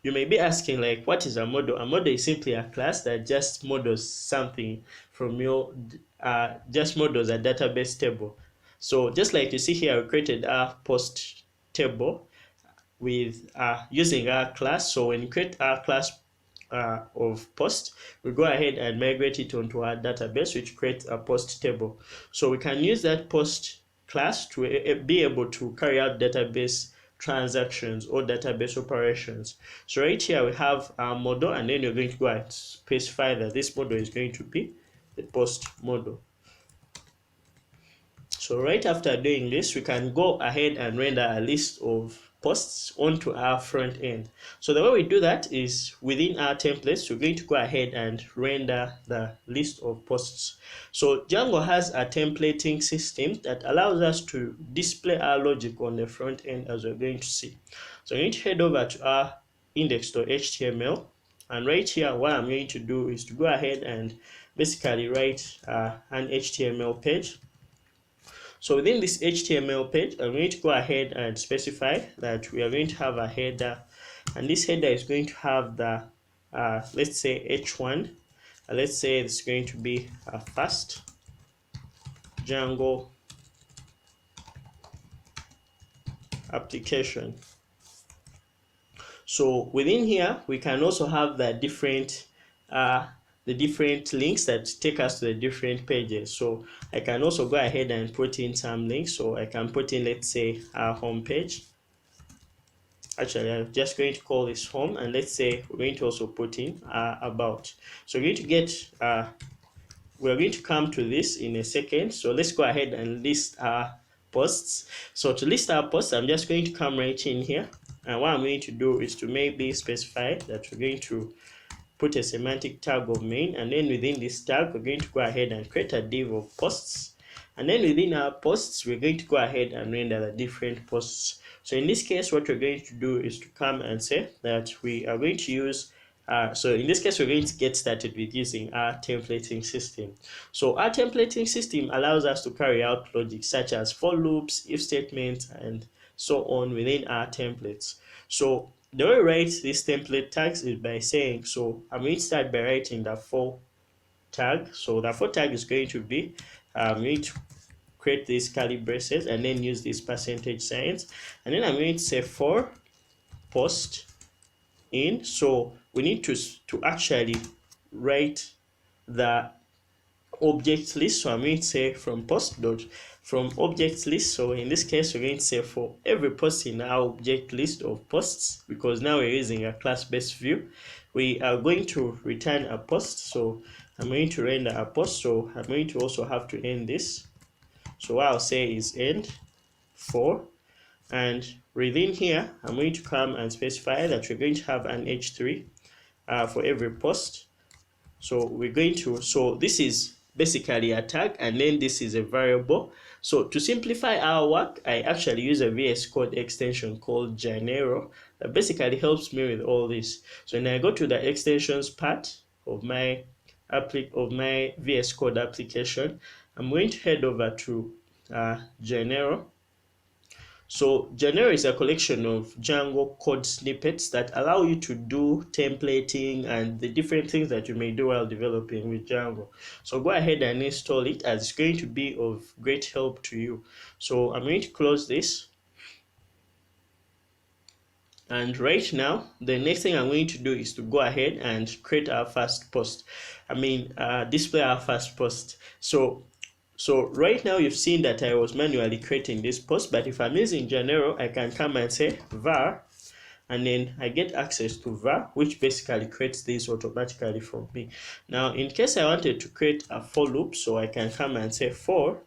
you may be asking, like, what is a model? A model is simply a class that just models something from your just models a database table. So just like you see here, we created our post table with using our class. So when you create our class of post, we go ahead and migrate it onto our database, which creates a post table. So we can use that post class to be able to carry out database transactions or database operations. So right here we have our model, and then you're going to go and specify that this model is going to be the post model. So right after doing this, we can go ahead and render a list of posts onto our front end. So the way we do that is within our templates, we're going to go ahead and render the list of posts. So Django has a templating system that allows us to display our logic on the front end, as we're going to see. So I'm going to head over to our index.html, and right here what I'm going to do is to go ahead and basically write an HTML page. So within this HTML page, I'm going to go ahead and specify that we are going to have a header, and this header is going to have the let's say h1, let's say it's going to be a first Django application. So within here we can also have the different links that take us to the different pages. So I can also go ahead and put in some links. So I can put in, let's say, our home page. Actually, I'm just going to call this home, and let's say we're going to also put in about. So we're going to get we're going to come to this in a second. So let's go ahead and list our posts. So to list our posts, I'm just going to come right in here, and what I'm going to do is to maybe specify that we're going to put a semantic tag of main, and then within this tag we're going to go ahead and create a div of posts, and then within our posts we're going to go ahead and render the different posts. So in this case, what we're going to do is to come and say that we are going to use so in this case we're going to get started with using our templating system. So our templating system allows us to carry out logic such as for loops, if statements, and so on within our templates. So the way we write these template tags is by saying, so I'm going to start by writing the for tag. So the for tag is going to be, I'm going to create these curly braces and then use these percentage signs, and then I'm going to say for post in. So we need to actually write the object list. So I'm going to say from post dot from object list. So in this case we're going to say for every post in our object list of posts, because now we're using a class-based view, we are going to return a post. So I'm going to render a post, so I'm going to also have to end this. So what I'll say is end for, and within here I'm going to come and specify that we're going to have an h3 for every post. So we're going to, so this is basically a tag, and then this is a variable. So to simplify our work, I actually use a VS Code extension called Django that basically helps me with all this. So when I go to the extensions part of my VS Code application, I'm going to head over to Django. So Django is a collection of Django code snippets that allow you to do templating and the different things that you may do while developing with Django. So go ahead and install it, as it's going to be of great help to you. So I'm going to close this. And right now, the next thing I'm going to do is to go ahead and create our first post. Display our first post. So right now you've seen that I was manually creating this post, but if I'm using Django, I can come and say var, and then I get access to var, which basically creates this automatically for me. Now, in case I wanted to create a for loop, so I can come and say for,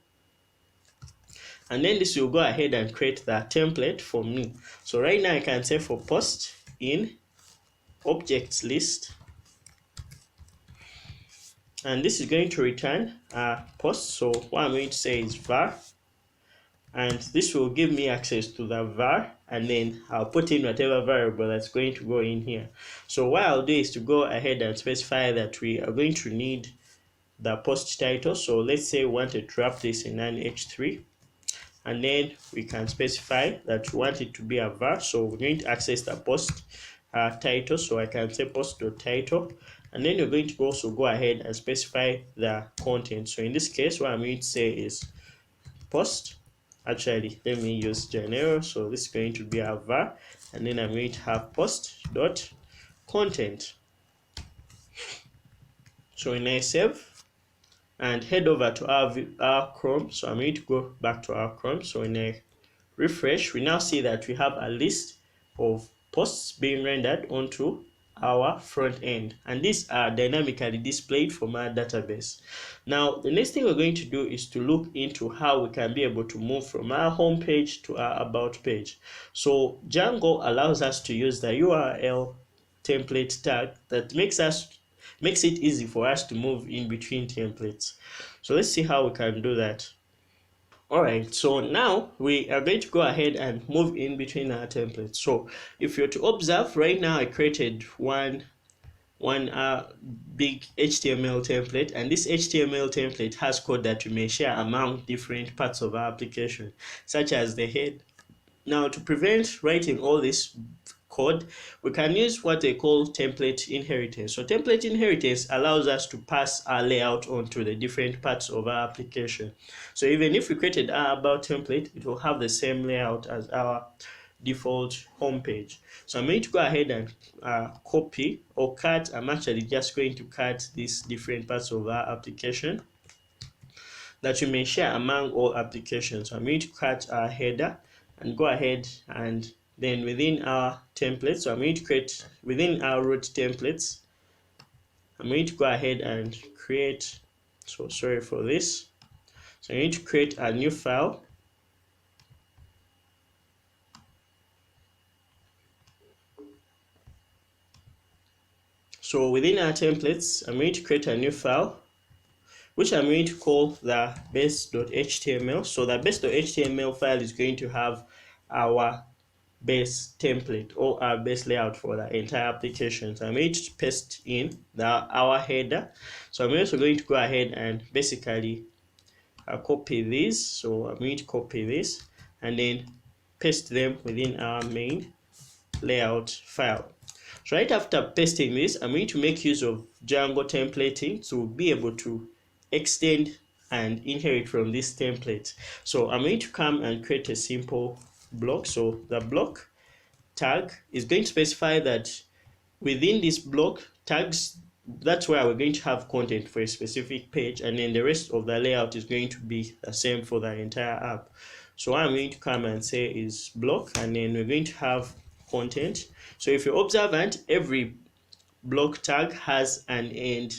and then this will go ahead and create the template for me. So right now I can say for post in objects list, and this is going to return a post. So what I'm going to say is var, and this will give me access to the var, and then I'll put in whatever variable that's going to go in here. So what I'll do is to go ahead and specify that we are going to need the post title. So let's say we wanted to wrap this in an h3, and then we can specify that we want it to be a var. So we're going to access the post title. So I can say post.title, and then you're going to also go ahead and specify the content. So in this case, what I'm going to say is post. Actually, let me use Django. So this is going to be a var, and then I'm going to have post.content. So when I save and head over to our Chrome, so I'm going to go back to our Chrome. So when I refresh, we now see that we have a list of posts being rendered onto our front end, and these are dynamically displayed from our database. Now the next thing we're going to do is to look into how we can be able to move from our home page to our about page. So Django allows us to use the URL template tag that makes it easy for us to move in between templates. So let's see how we can do that. Alright, so now we are going to go ahead and move in between our templates. So if you're to observe, right now I created one big HTML template, and this HTML template has code that we may share among different parts of our application, such as the head. Now, to prevent writing all this code, we can use what they call template inheritance. So template inheritance allows us to pass our layout onto the different parts of our application. So even if we created our about template, it will have the same layout as our default home page. So I'm going to go ahead and copy or cut. I'm actually just going to cut these different parts of our application that you may share among all applications. So I'm going to cut our header and go ahead and then within our templates, so I'm going to create within our root templates, I'm going to go ahead and create, so sorry for this. So I'm going to create a new file. So within our templates, I'm going to create a new file, which I'm going to call the base.html. So the base.html file is going to have our base template or our base layout for the entire application. So I'm going to paste in our header. So I'm also going to go ahead and basically copy these. So I'm going to copy this and then paste them within our main layout file. So right after pasting this, I'm going to make use of Django templating to be able to extend and inherit from this template. So I'm going to come and create a simple block. So the block tag is going to specify that within this block tags, that's where we're going to have content for a specific page, and then the rest of the layout is going to be the same for the entire app. So what I'm going to come and say is block, and then we're going to have content. So if you're observant, every block tag has an end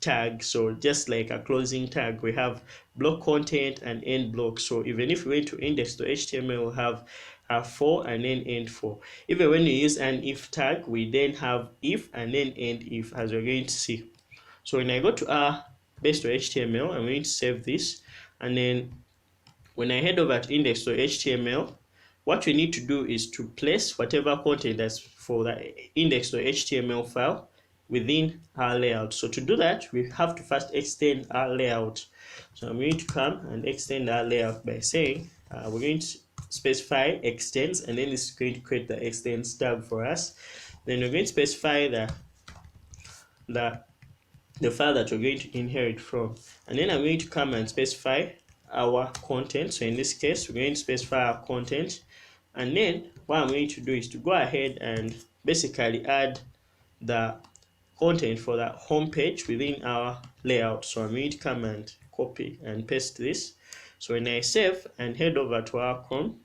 tag. So just like a closing tag, we have block content and end block. So even if we went to index.html, we'll have a for and then end for. Even when you use an if tag, we then have if and then end if, as we're going to see. So when I go to our base.html, I'm going to save this, and then when I head over to index.html, what we need to do is to place whatever content that's for the index.html file within our layout. So to do that, we have to first extend our layout. So I'm going to come and extend our layout by saying we're going to specify extends, and then it's going to create the extends tag for us. Then we're going to specify the file that we're going to inherit from, and then I'm going to come and specify our content. So in this case, we're going to specify our content, and then what I'm going to do is to go ahead and basically add the content for the home page within our layout. So I'm going to come and copy and paste this. So when I save and head over to our Chrome,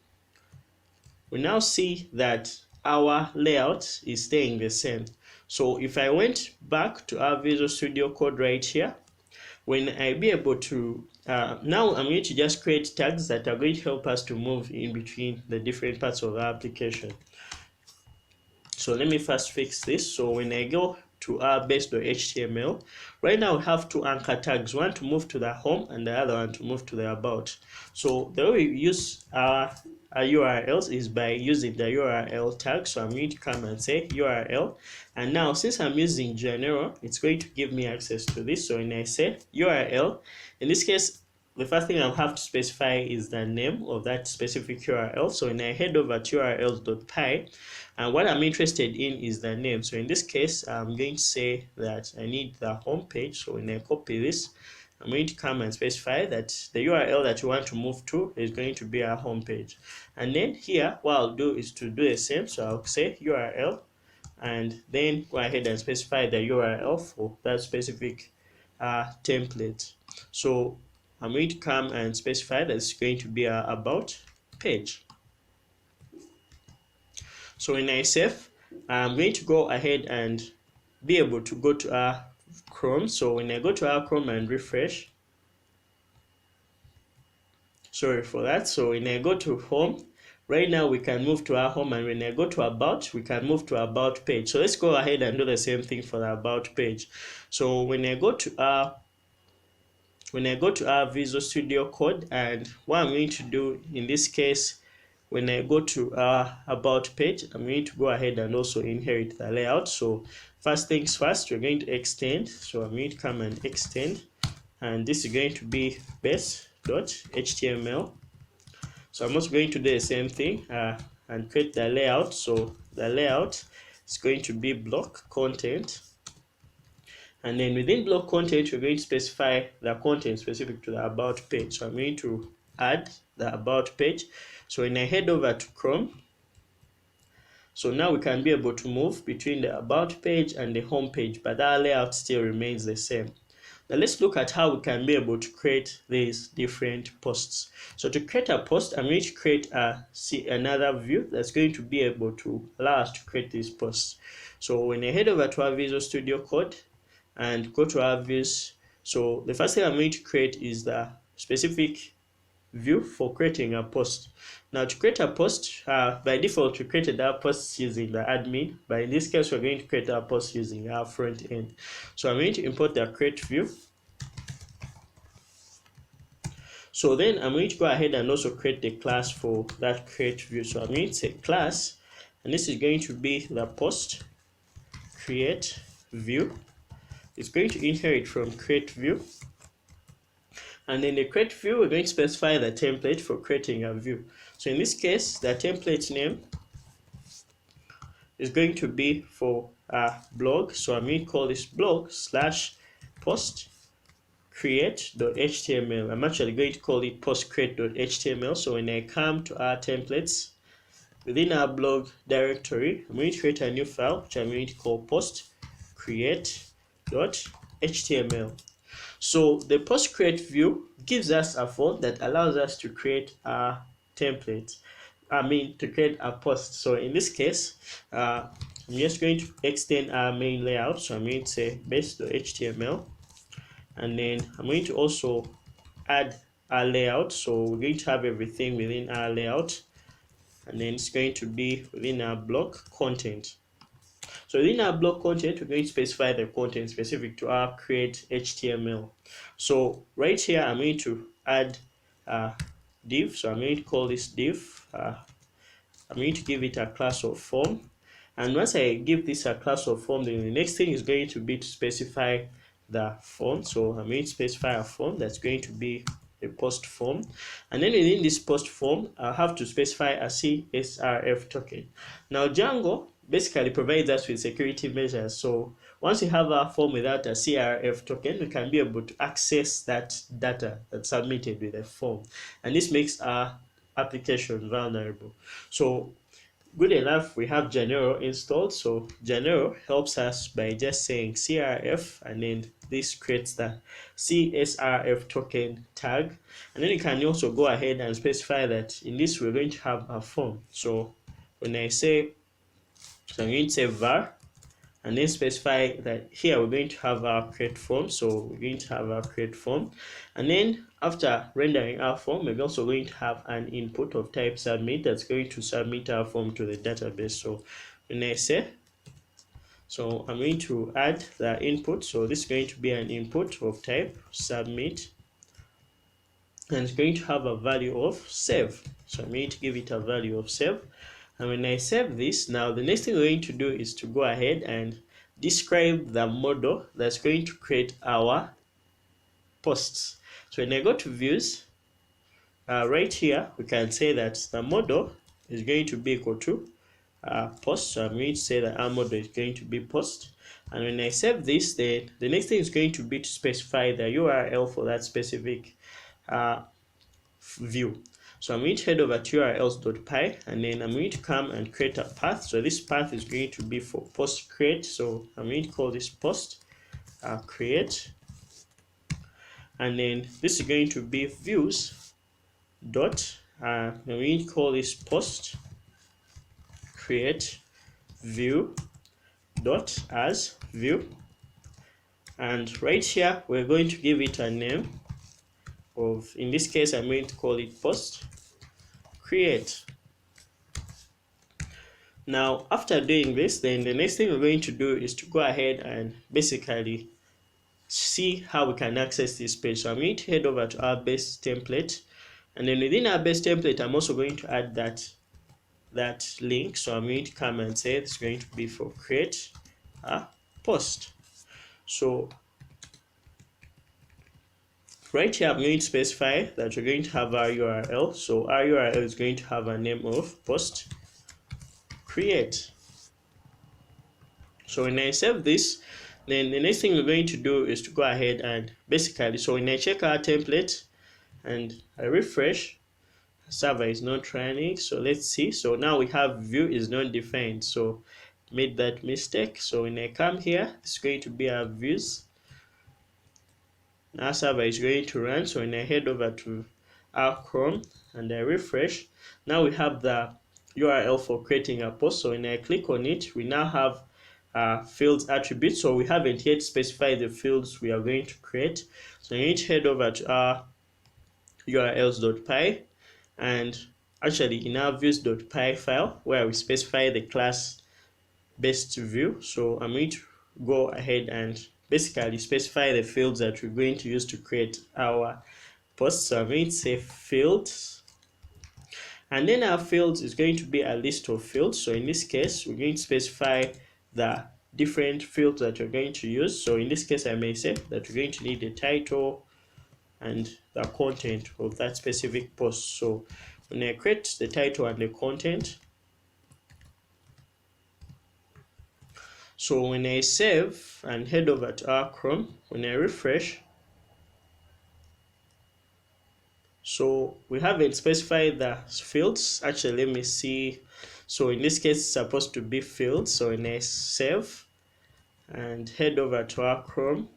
we now see that our layout is staying the same. So if I went back to our Visual Studio Code right here, when I be able to now I'm going to just create tags that are going to help us to move in between the different parts of our application. So let me first fix this. So when I go to our base.html, right now we have two anchor tags, one to move to the home and the other one to move to the about. So the way we use our URLs is by using the URL tag. So I'm going to come and say URL, and now since I'm using general, it's going to give me access to this. So when I say URL, in this case, the first thing I'll have to specify is the name of that specific URL. So when I head over to urls.py, and what I'm interested in is the name. So in this case, I'm going to say that I need the home page. So when I copy this, I'm going to come and specify that the URL that you want to move to is going to be our home page. And then here, what I'll do is to do the same. So I'll say URL, and then go ahead and specify the URL for that specific template. So I'm going to come and specify that it's going to be our about page. So when I save, I'm going to go ahead and be able to go to our Chrome. So when I go to our Chrome and refresh, sorry for that. So when I go to home, right now we can move to our home, and when I go to about, we can move to about page. So let's go ahead and do the same thing for the about page. So when I go to our Visual Studio Code, and what I'm going to do in this case, when I go to our about page, I'm going to go ahead and also inherit the layout. So first things first, we're going to extend. So I'm going to come and extend, and this is going to be base.html. So I'm also going to do the same thing and create the layout. So the layout is going to be block content. And then within block content, we're going to specify the content specific to the about page. So I'm going to add the about page. So when I head over to Chrome, so now we can be able to move between the about page and the home page, but our layout still remains the same. Now let's look at how we can be able to create these different posts. So to create a post, I'm going to create another view that's going to be able to allow us to create these posts. So when I head over to our Visual Studio Code and go to our views, so the first thing I'm going to create is the specific view for creating a post. Now to create a post, by default we created our posts using the admin, but in this case we're going to create our post using our front end. So I'm going to import the CreateView. So then I'm going to go ahead and also create the class for that CreateView. So I'm going to say class, and this is going to be the post CreateView. It's going to inherit from CreateView. And in the CreateView, we're going to specify the template for creating a view. So in this case, the template name is going to be for a blog. So I'm going to call this blog / post create.html. I'm actually going to call it post create.html. So when I come to our templates, within our blog directory, I'm going to create a new file, which I'm going to call post create.html. So the post create view gives us a form that allows us to create a template. To create a post. So in this case, I'm just going to extend our main layout. So I'm going to say base.html, and then I'm going to also add our layout. So we're going to have everything within our layout, and then it's going to be within our block content. So within our block content, we're going to specify the content specific to our create HTML. So right here, I'm going to add a div. So I'm going to call this div. I'm going to give it a class of form. And once I give this a class of form, then the next thing is going to be to specify the form. So I'm going to specify a form that's going to be a post form, and then within this post form I'll have to specify a CSRF token. Now Django basically provides us with security measures, so once we have a form without a CSRF token, we can be able to access that data that's submitted with a form, and this makes our application vulnerable. So good enough, we have Django installed. So Django helps us by just saying CRF, and then this creates the CSRF token tag. And then you can also go ahead and specify that in this we're going to have a form. So when I say, so I'm going to say var, and then specify that here we're going to have our create form. So we're going to have our create form, and then after rendering our form, we're also going to have an input of type submit that's going to submit our form to the database. So when I say, so I'm going to add the input. So this is going to be an input of type submit, and it's going to have a value of save. So I'm going to give it a value of save. And when I save this, now the next thing we're going to do is to go ahead and describe the model that's going to create our posts. So when I go to views, right here we can say that the model is going to be equal to post. So I'm going to say that our model is going to be post. And when I save this, then the next thing is going to be to specify the URL for that specific view. So I'm going to head over to urls.py, and then I'm going to come and create a path. So this path is going to be for post create. So I'm going to call this post create, and then this is going to be views dot. I'm going to call this post create view dot as view, and right here we're going to give it a name of, in this case I'm going to call it post create. Now after doing this, then the next thing we're going to do is to go ahead and basically see how we can access this page. So I'm going to head over to our base template, and then within our base template I'm also going to add that link. So I'm going to come and say it's going to be for create a post. So right here I'm going to specify that we're going to have our URL. So our URL is going to have a name of post create. So when I save this, then the next thing we're going to do is to go ahead and basically, so when I check our template and I refresh, server is not running. So let's see. So now we have view is not defined. So made that mistake. So when I come here, it's going to be our views. Now server is going to run. So when I head over to our Chrome and I refresh, now we have the URL for creating a post. So when I click on it, we now have fields attributes. So we haven't yet specified the fields we are going to create. So I need to head over to our urls.py and actually in our views.py file where we specify the class based view. So I'm going to go ahead and basically specify the fields that we're going to use to create our post. So I'm going to say fields, and then our fields is going to be a list of fields. So in this case, we're going to specify the different fields that we're going to use. So in this case, I may say that we're going to need the title and the content of that specific post. So when I create the title and the content, so when I save and head over to our Chrome, when I refresh, so we haven't specified the fields. Actually, let me see. So in this case, it's supposed to be fields. So when I save and head over to our Chrome,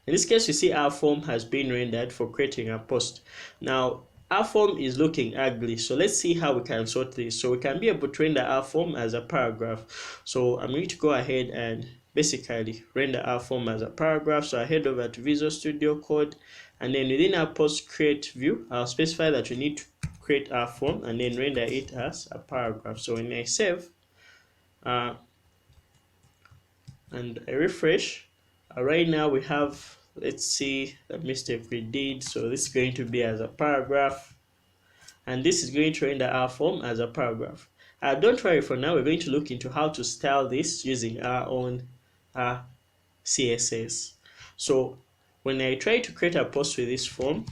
in this case, you see our form has been rendered for creating a post. Now, our form is looking ugly. So let's see how we can sort this. So we can be able to render our form as a paragraph. So I'm going to go ahead and basically render our form as a paragraph. So I head over to Visual Studio Code, and then within our post CreateView, I'll specify that we need to create our form and then render it as a paragraph. So when I save and I refresh, right now we have, let's see the mistake we did. So this is going to be as a paragraph, and this is going to render our form as a paragraph. Don't worry, for now we're going to look into how to style this using our own CSS. So when I try to create a post with this form,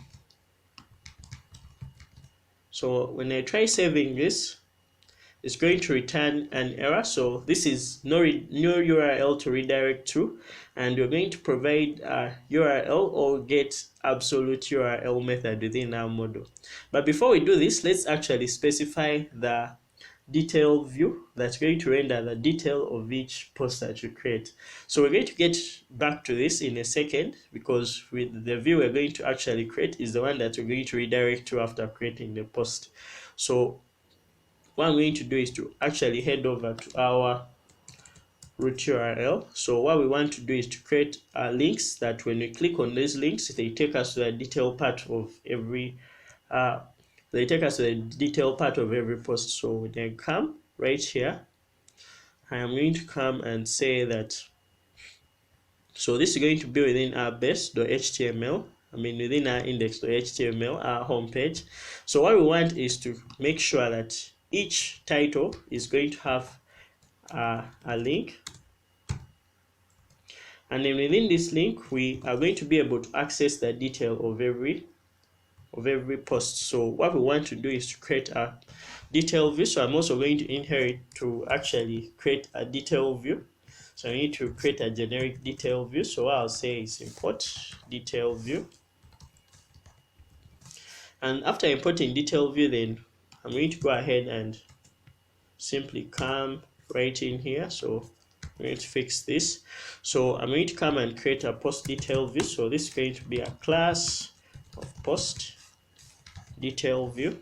so when I try saving this, it's going to return an error. So this is no URL to redirect to, and we're going to provide a URL or get absolute URL method within our model. But before we do this, let's actually specify the detail view that's going to render the detail of each post that you create. So we're going to get back to this in a second, because with the view we're going to actually create is the one that we're going to redirect to after creating the post. So what I'm going to do is to actually head over to our root URL. So what we want to do is to create links that when we click on these links, they take us to the detail part of every post. So when I come right here, I am going to come and say that, so this is going to be within our base.html, within our index.html, our homepage. So what we want is to make sure that each title is going to have a link, and then within this link we are going to be able to access the detail of every post. So what we want to do is to create a detail view. So I'm also going to inherit to actually create a detail view. So I need to create a generic detail view. So what I'll say is import detail view, and after importing detail view, then I'm going to go ahead and simply come right in here. So I'm going to fix this. So I'm going to come and create a post detail view. So this is going to be a class of post detail view,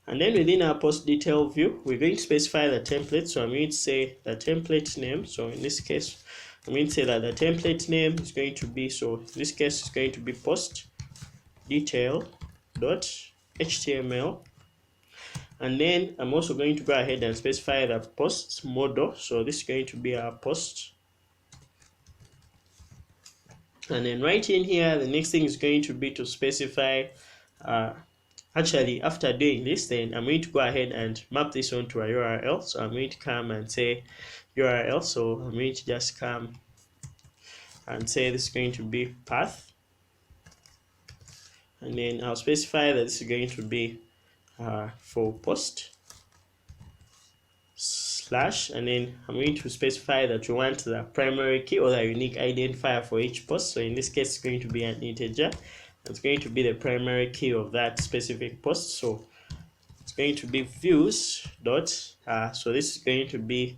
and then within our post detail view we're going to specify the template. So I'm going to say the template name. So in this case I'm going to say that the template name is going to be, so in this case it's going to be post detail.html, and then I'm also going to go ahead and specify the post model. So this is going to be our post, and then right in here the next thing is going to be to specify actually after doing this, then I'm going to go ahead and map this onto a URL. So I'm going to come and say URL. So I'm going to just come and say this is going to be path, and then I'll specify that this is going to be for post / slash, and then I'm going to specify that we want the primary key or the unique identifier for each post. So in this case, it's going to be an integer. It's going to be the primary key of that specific post. So it's going to be views dot so this is going to be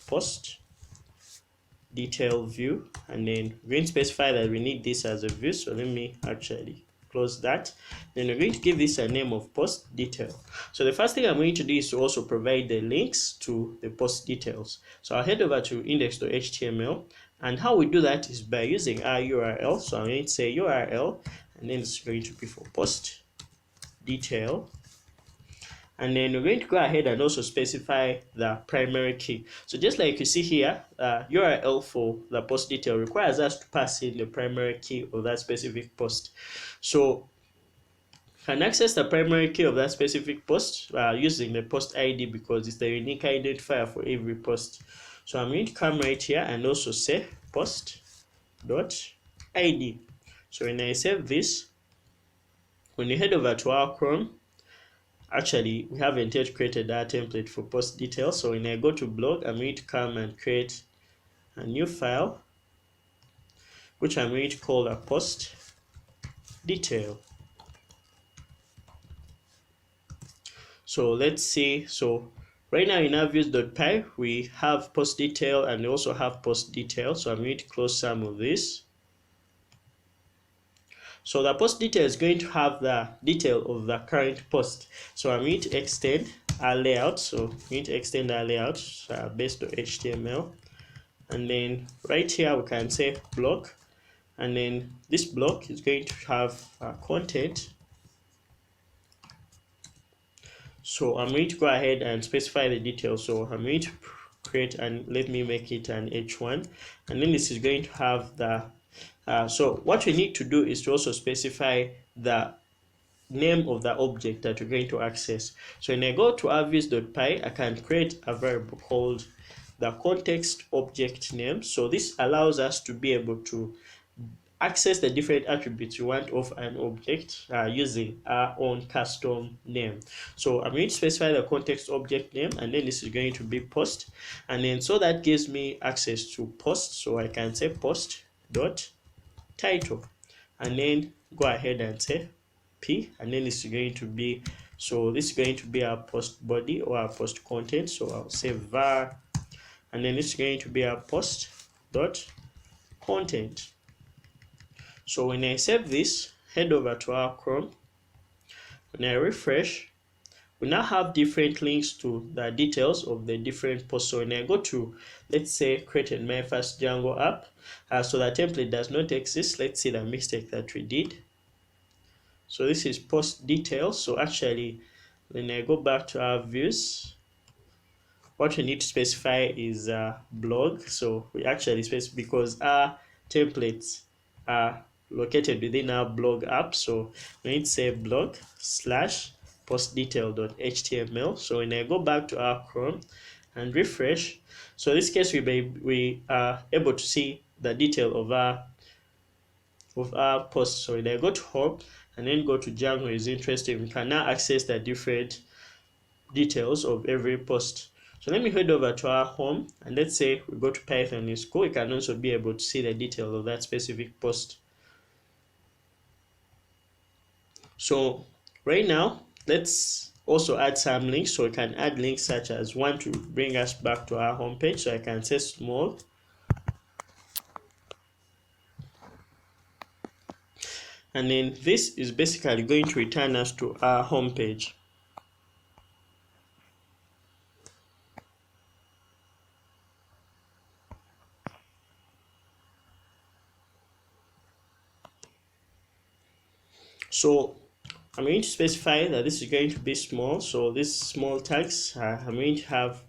post detail view, and then we're going to specify that we need this as a view. So let me actually close that. Then we're going to give this a name of post detail. So the first thing I'm going to do is to also provide the links to the post details. So I'll head over to index.html, and how we do that is by using our URL. So I'm going to say URL, and then it's going to be for post detail. And then we're going to go ahead and also specify the primary key. So just like you see here, URL for the post detail requires us to pass in the primary key of that specific post. So can access the primary key of that specific post using the post ID, because it's the unique identifier for every post. So I'm going to come right here and also say post.id. So when I save this, when you head over to our Chrome, actually we haven't yet created our template for post details. So when I go to blog, I'm going to come and create a new file, which I'm going to call a post detail. So let's see. So right now in our views.py, we have post detail and we also have post detail. So I'm going to close some of this. So the post detail is going to have the detail of the current post. So I'm going to extend our layout. So I'm going to extend our layout based on HTML. And then right here we can say block. And then this block is going to have content. So I'm going to go ahead and specify the details. So I'm going to create, and let me make it an H1. And then this is going to have the so what we need to do is to also specify the name of the object that we're going to access. So when I go to our views.py, I can create a variable called the context object name. So this allows us to be able to access the different attributes we want of an object using our own custom name. So I'm going to specify the context object name, and then this is going to be post, and then so that gives me access to post. So I can say post dot title, and then go ahead and say p, and then this is going to be, so this is going to be our post body or our post content. So I'll say var, and then this is going to be our post dot content. So when I save this, head over to our Chrome, when I refresh, we now have different links to the details of the different posts. So when I go to, let's say, created my first Django app, so the template does not exist. Let's see the mistake that we did. So this is post details. So actually, when I go back to our views, what we need to specify is blog. So we actually specify, because our templates are located within our blog app. So we need to say blog slash postdetail.html. So when I go back to our Chrome and refresh, so in this case we are able to see the detail of our post. So when I go to home and then go to Django is interesting, we can now access the different details of every post. So let me head over to our home, and let's say we go to Python in school. We can also be able to see the detail of that specific post. So right now, let's also add some links. So we can add links such as one to bring us back to our home page. So I can say small, and then this is basically going to return us to our home page. So I'm going to specify that this is going to be small. So this small tags I'm going to have,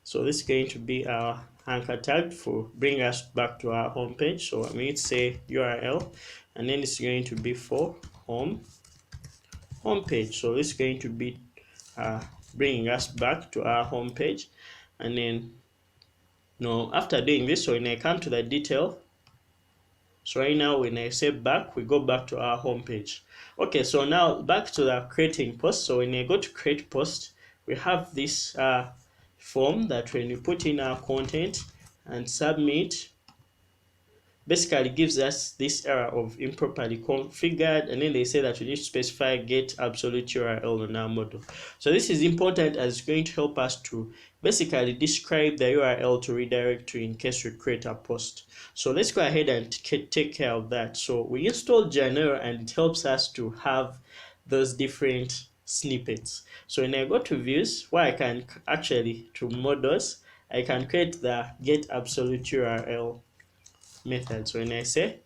so this is going to be our anchor tag for bring us back to our home page. So I'm going to say URL, and then it's going to be for home page. So this is going to be bringing us back to our home page. And then now after doing this, so when I come to the detail, so right now when I say back, we go back to our home page. Okay, so now back to the creating post. So when I go to create post, we have this form that when we put in our content and submit, basically gives us this error of improperly configured, and then they say that we need to specify get absolute URL on our model. So this is important as it's going to help us to basically describe the URL to redirect to in case we create a post. So let's go ahead and take care of that. So we installed Django and it helps us to have those different snippets. So when I go to views, where I can actually to models, I can create the get absolute URL method. So when I say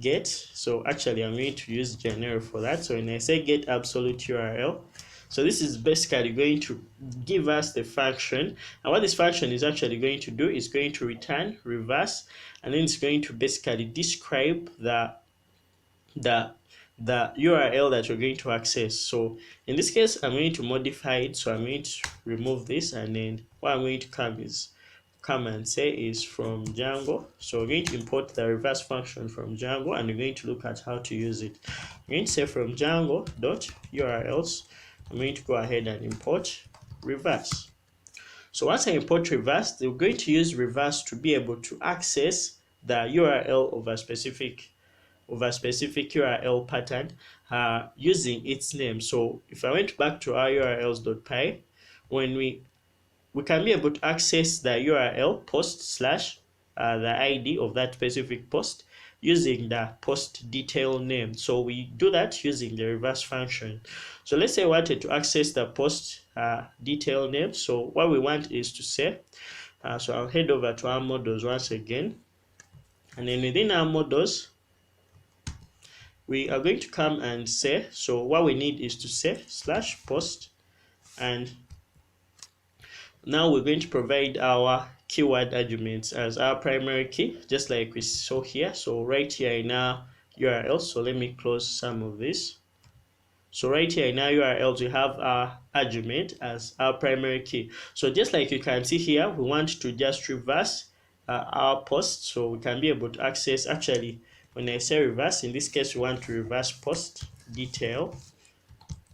get, so actually I'm going to use Django for that. So when I say get absolute URL, so this is basically going to give us the function, and what this function is actually going to do is going to return reverse, and then it's going to basically describe the URL that you're going to access. So in this case I'm going to modify it, so I'm going to remove this, and then what I'm going to come and say is from Django. So we're going to import the reverse function from Django, and we're going to look at how to use it. I'm going to say from Django.urls, I'm going to go ahead and import reverse. So once I import reverse, we're going to use reverse to be able to access the URL of a specific URL pattern using its name. So if I went back to our urls.py, when we can be able to access the URL post slash the ID of that specific post using the post detail name. So we do that using the reverse function. So let's say I wanted to access the post detail name. So what we want is to say, so I'll head over to our models once again, and then within our models we are going to come and say, so what we need is to say slash post, and now we're going to provide our keyword arguments as our primary key, just like we saw here. So right here in our URL, so let me close some of this. So right here in our URLs, we have our argument as our primary key. So just like you can see here, we want to just reverse our post, so we can be able to access, actually when I say reverse, in this case we want to reverse post detail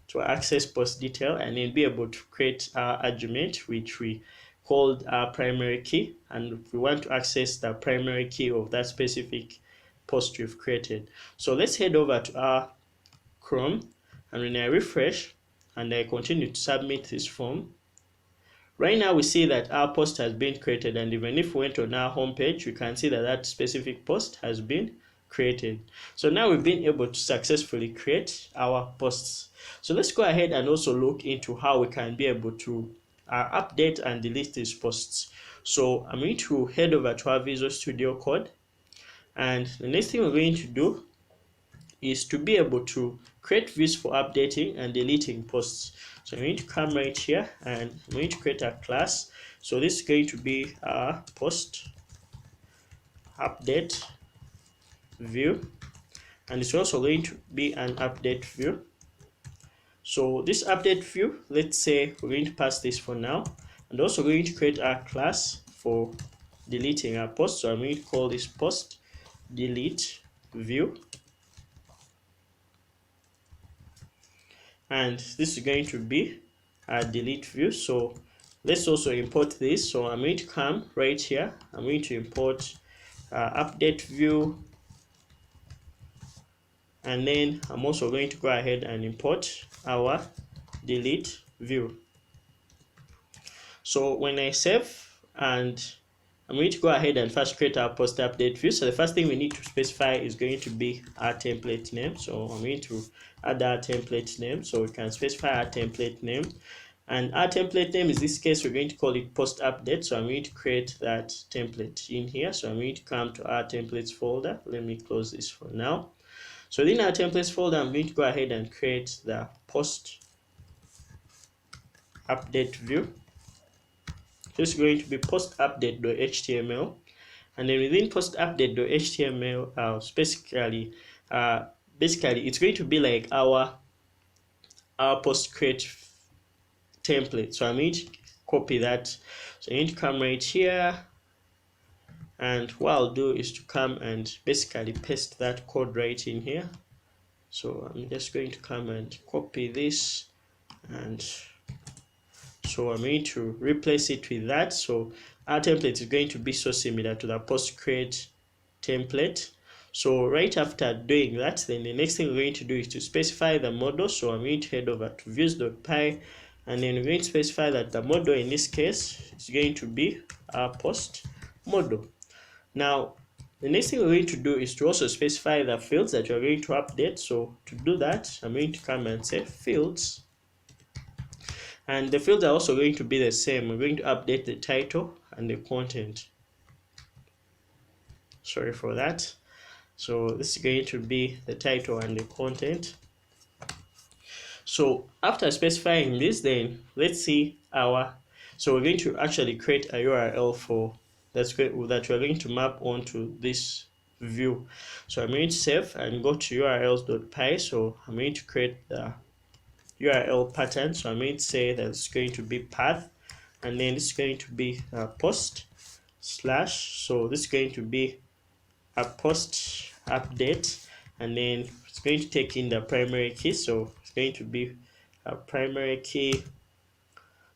to access post detail, and then be able to create our argument which we called our primary key, and we want to access the primary key of that specific post we've created. So let's head over to our Chrome, and when I refresh and I continue to submit this form, right now we see that our post has been created, and even if we went on our home page, we can see that that specific post has been created. So now we've been able to successfully create our posts. So let's go ahead and also look into how we can be able to update and delete these posts. So I'm going to head over to our Visual Studio Code, and the next thing we're going to do is to be able to create views for updating and deleting posts. So I'm going to come right here and I'm going to create a class. So this is going to be our post update view, and it's also going to be an update view. So this update view, let's say we're going to pass this for now, and also going to create a class for deleting our post. So I'm going to call this post delete view, and this is going to be a delete view. So let's also import this. So I'm going to come right here, I'm going to import update view, and then I'm also going to go ahead and import our delete view. So when I save, and I'm going to go ahead and first create our post update view. So the first thing we need to specify is going to be our template name. So I'm going to add our template name, so we can specify our template name, and our template name in this case we're going to call it post update. So I'm going to create that template in here. So I'm going to come to our templates folder. Let me close this for now. So in our templates folder, I'm going to go ahead and create the post update view. This is going to be post update.html, and then within post update.html, basically it's going to be like our post create template. So I'm going to copy that. So I need to come right here, and what I'll do is to come and basically paste that code right in here. So I'm just going to come and copy this, and So I'm going to replace it with that. So our template is going to be so similar to the post create template. So right after doing that, then the next thing we're going to do is to specify the model. So I'm going to head over to views.py, and then we're going to specify that the model in this case is going to be our post model. Now the next thing we're going to do is to also specify the fields that we're going to update. So to do that, I'm going to come and say fields, and the fields are also going to be the same. We're going to update the title and the content. Sorry for that. So this is going to be the title and the content. So after specifying this, then let's see so we're going to actually create a URL for that we're going to map onto this view. So I'm going to save and go to urls.py. So I'm going to create the URL pattern. So I'm going to say that it's going to be path, and then it's going to be a post slash. So this is going to be a post update, and then it's going to take in the primary key. So it's going to be a primary key.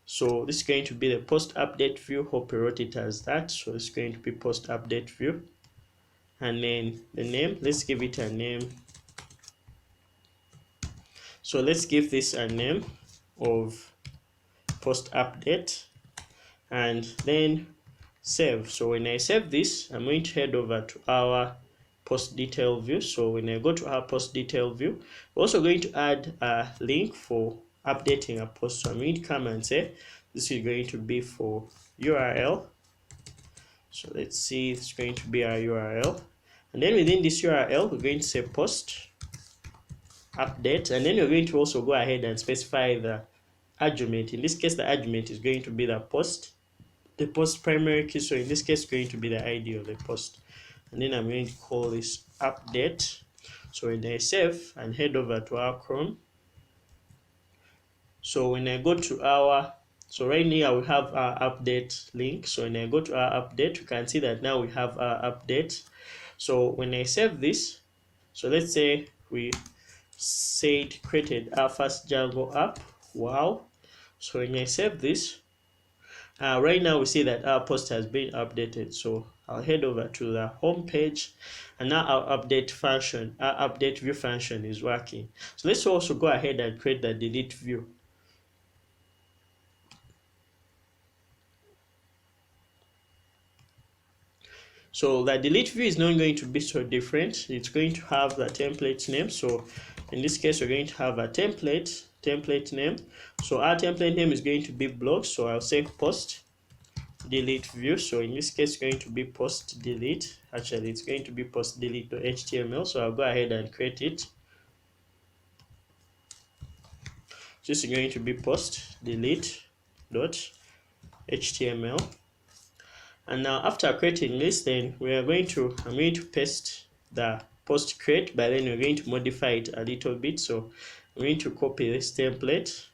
So this is going to be the post update view. Hope you wrote it as that. So it's going to be post update view, and then the name, let's give it a name. So let's give this a name of post update, and then save. So when I save this, I'm going to head over to our post detail view. So when I go to our post detail view, we're also going to add a link for updating a post. So I'm going to come and say this is going to be for URL. So let's see, it's going to be our URL, and then within this URL we're going to say post update, and then we're going to also go ahead and specify the argument. In this case, the argument is going to be the post primary key. So in this case, it's going to be the ID of the post, and then I'm going to call this update. So when I save and head over to our Chrome, so when I go to so right now we have our update link. So when I go to our update, you can see that now we have our update. So when I save this, so let's say we created our first Django app. Wow. So when I save this, right now we see that our post has been updated. So I'll head over to the home page, and now our update view function is working. So let's also go ahead and create the delete view. So the delete view is not going to be so different. It's going to have the template name. So in this case, we're going to have a template name. So our template name is going to be blog. So I'll say post delete view. So in this case, it's going to be post delete. Actually, it's going to be post delete.html. So I'll go ahead and create it. This is going to be post delete.html. And now after creating this, then I'm going to paste the post create, but then we're going to modify it a little bit. So I'm going to copy this template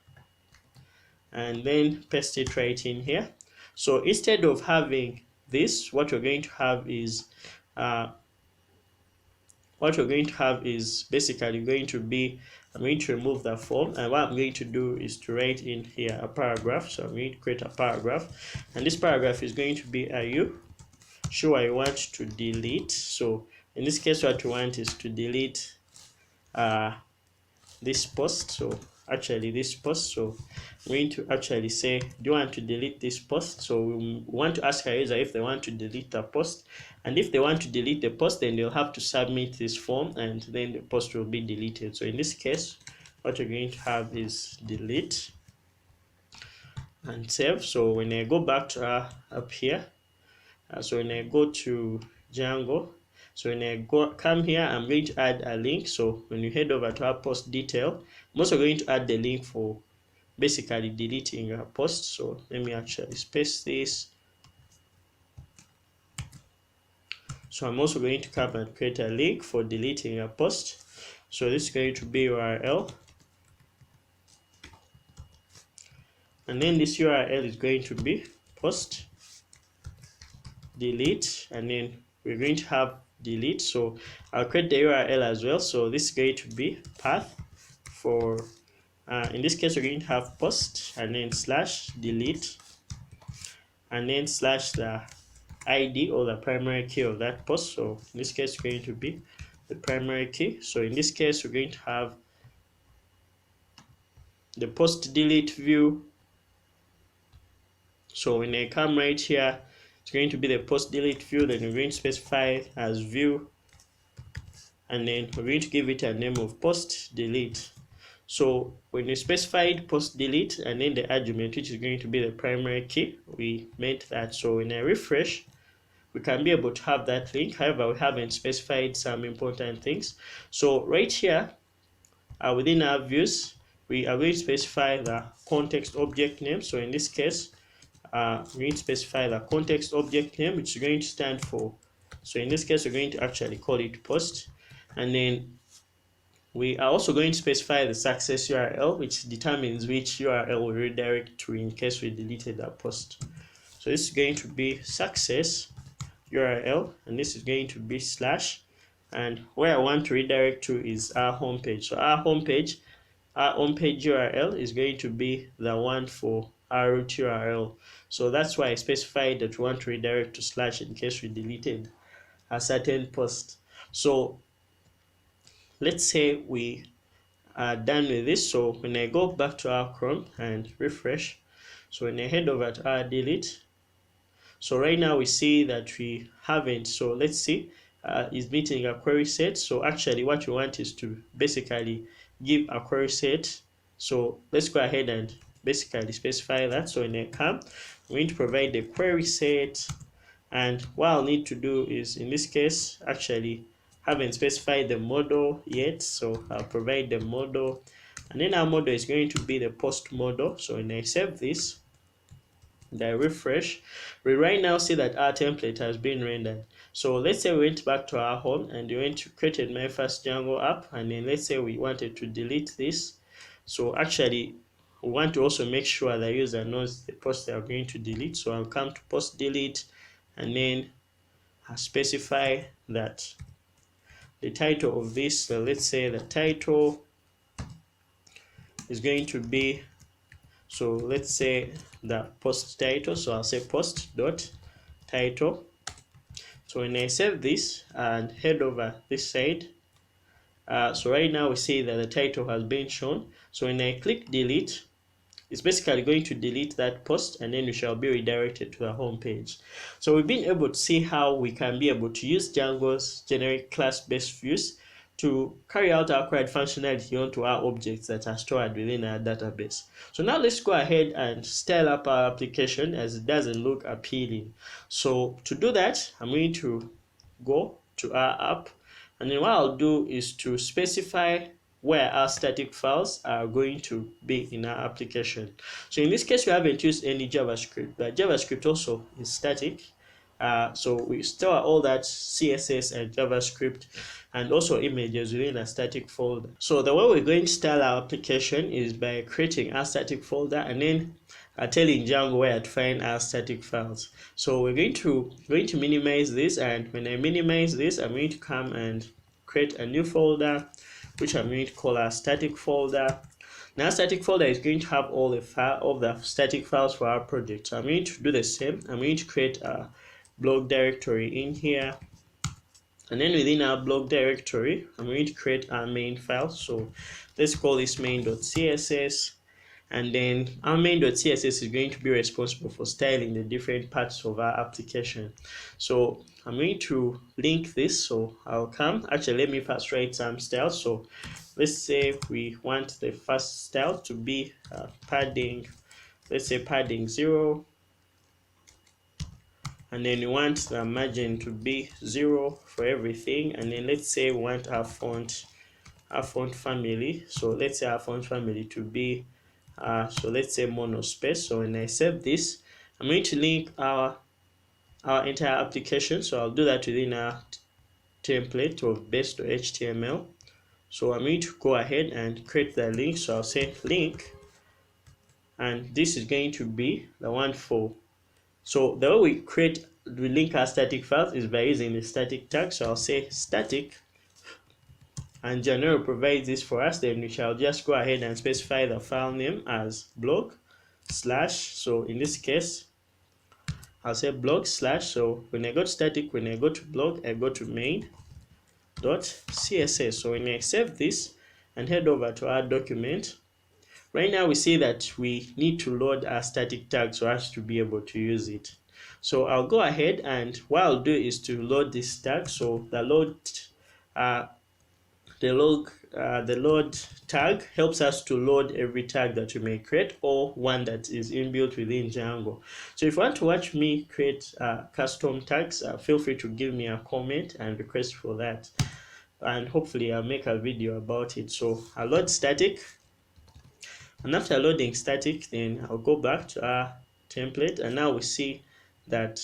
and then paste it right in here. So instead of having this, what we're going to have is basically going to be, I'm going to remove the form, and what I'm going to do is to write in here a paragraph. So I'm going to create a paragraph, and this paragraph is going to be, are you sure I want to delete? So in this case, what we want is to delete this post. So actually this post, so I'm going to actually say, do you want to delete this post? So we want to ask our user if they want to delete the post, and if they want to delete the post, then they'll have to submit this form, and then the post will be deleted. So in this case, what we're going to have is delete and save. So when I go back to up here, so when I go to Django, so when I come here, I'm going to add a link. So when you head over to our post detail, I'm also going to add the link for basically deleting your post. So let me actually space this. So I'm also going to come and create a link for deleting a post. So this is going to be URL, and then this URL is going to be post delete, and then we're going to have delete. So I'll create the URL as well. So this is going to be path for In this case, we're going to have post and then slash delete and then slash the ID or the primary key of that post. So in this case, it's going to be the primary key. So in this case, we're going to have the post delete view. So when I come right here, it's going to be the post delete view. Then we're going to specify as view, and then we're going to give it a name of post delete. So when we specified post delete and then the argument, which is going to be the primary key, we made that. So when I refresh, we can be able to have that link. However, we haven't specified some important things. So right here, within our views, we are going to specify the context object name. So in this case, we need to specify the context object name, which is going to stand for. So in this case, we're going to actually call it post. And then we are also going to specify the success URL, which determines which URL we redirect to in case we deleted that post. So this is going to be success URL, and this is going to be slash, and where I want to redirect to is our homepage. So our homepage URL is going to be the one for our root URL. So that's why I specified that we want to redirect to slash in case we deleted a certain post. So let's say we are done with this. So when I go back to our Chrome and refresh, so when I head over to our delete, so right now we see that we haven't. So let's see, is meeting a query set. So actually what we want is to basically give a query set. So let's go ahead and basically specify that. So when I come, we need to provide the query set, and what I'll need to do is, in this case, actually haven't specified the model yet, so I'll provide the model, and then our model is going to be the post model. So when I save this and I refresh, we right now see that our template has been rendered. So let's say we went back to our home and we went to created my first Django app, and then let's say we wanted to delete this. So actually we want to also make sure the user knows the post they are going to delete. So I'll come to post delete, and then I'll specify that the title of this, so let's say the title is going to be, so let's say the post title, so I'll say post dot title. So when I save this and head over this side, so right now we see that the title has been shown. So when I click delete, it's basically going to delete that post, and then we shall be redirected to the home page. So we've been able to see how we can be able to use Django's generic class-based views to carry out our required functionality onto our objects that are stored within our database. So now let's go ahead and style up our application as it doesn't look appealing. So to do that, I'm going to go to our app, and then what I'll do is to specify where our static files are going to be in our application. So in this case, we haven't used any JavaScript, but JavaScript also is static. So we store all that CSS and JavaScript and also images within a static folder. So the way we're going to style our application is by creating a static folder and then telling Django where to find our static files. So we're going to minimize this, and when I minimize this, I'm going to come and create a new folder, which I'm going to call our static folder. Now, static folder is going to have all the static files for our project. So I'm going to do the same. I'm going to create a blog directory in here, and then within our blog directory, I'm going to create our main file. So let's call this main.css, and then our main.css is going to be responsible for styling the different parts of our application. So I'm going to link this. So I'll come, actually let me first write some styles. So let's say we want the first style to be padding, let's say padding 0, and then we want the margin to be 0 for everything, and then let's say we want our font family. So let's say our font family to be so let's say monospace. So when I save this, I'm going to link our entire application. So I'll do that within our template of base.html. So I'm going to go ahead and create the link. So I'll say link, and this is going to be the one for, so the way we link our static files is by using the static tag. So I'll say static and January provides this for us, then we shall just go ahead and specify the file name as blog slash. So in this case, I'll say blog slash. So when I go to static, when I go to blog, I go to main.css. So when I save this and head over to our document, right now we see that we need to load our static tag for us to be able to use it. So I'll go ahead, and what I'll do is to load this tag. So the load tag helps us to load every tag that we may create, or one that is inbuilt within Django. So if you want to watch me create custom tags, feel free to give me a comment and request for that, and hopefully I'll make a video about it. So I'll load static, and after loading static, then I'll go back to our template, and now we see that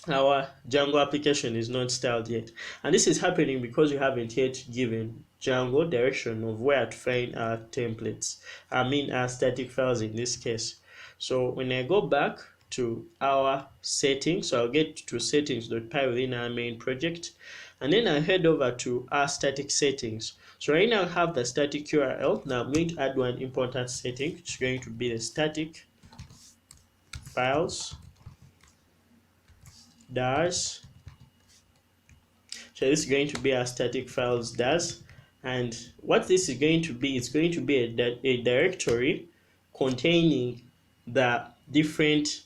our Django application is not styled yet. And this is happening because we haven't yet given Django direction of where to find our templates, our static files in this case. So when I go back to our settings, so I'll get to settings.py within our main project, and then I'll head over to our static settings. So right now I have the static URL. Now I'm going to add one important setting, which is going to be the static files does. So this is going to be our static files does, and what this is going to be, it's going to be a directory containing the different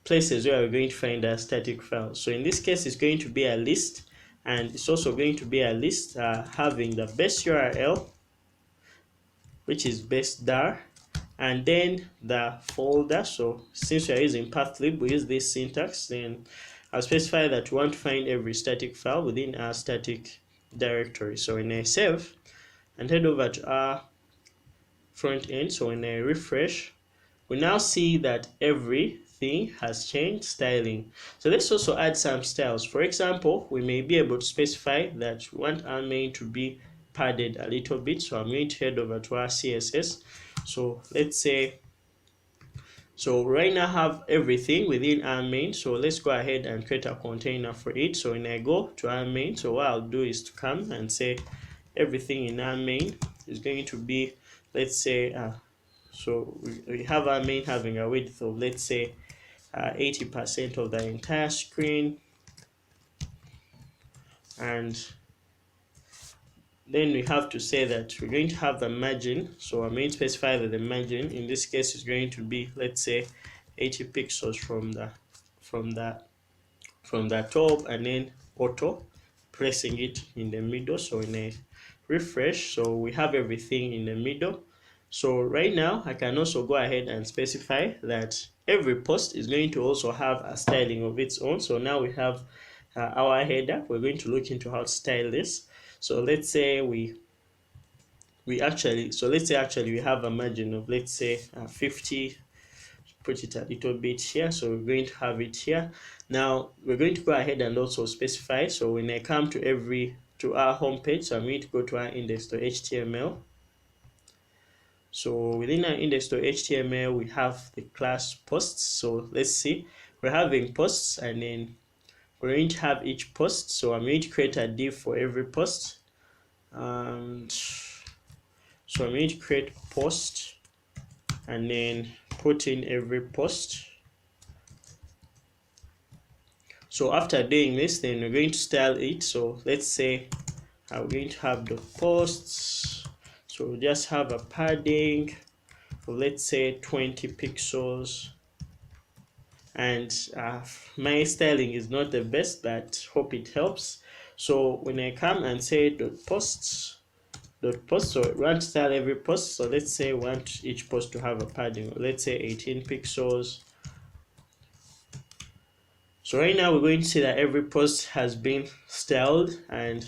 places where we're going to find our static files. So in this case, it's going to be a list, and it's also going to be a list having the base URL, which is base dar, and then the folder. So since we are using pathlib, we use this syntax. Then I'll specify that we want to find every static file within our static directory. So when I save and head over to our front end, so when I refresh, we now see that everything has changed styling. So let's also add some styles. For example, we may be able to specify that we want our main to be padded a little bit. So I'm going to head over to our CSS. So let's say, so right now I have everything within our main. So let's go ahead and create a container for it. So when I go to our main, so what I'll do is to come and say everything in our main is going to be, let's say, so we have our main having a width of, let's say, 80% of the entire screen, and then we have to say that we're going to have the margin. So I'm going to specify that the margin in this case is going to be, let's say, 80 pixels from the top, and then auto pressing it in the middle. So when I refresh, so we have everything in the middle. So right now I can also go ahead and specify that every post is going to also have a styling of its own. So now we have our header. We're going to look into how to style this. So let's say we actually have a margin of, let's say, 50. Put it a little bit here. So we're going to have it here. Now we're going to go ahead and also specify. So when I come to our home page, so I'm going to go to our index.html. So within our index.html, we have the class posts. So let's see, we're having posts, and then we're going to have each post. So I'm going to create a div for every post. And so I'm going to create post and then put in every post. So after doing this, then we're going to style it. So let's say I'm going to have the posts. So just have a padding of, let's say, 20 pixels. And my styling is not the best, but hope it helps. So when I come and say .posts, so we want to style every post. So let's say we want each post to have a padding, let's say 18 pixels. So right now we're going to see that every post has been styled, and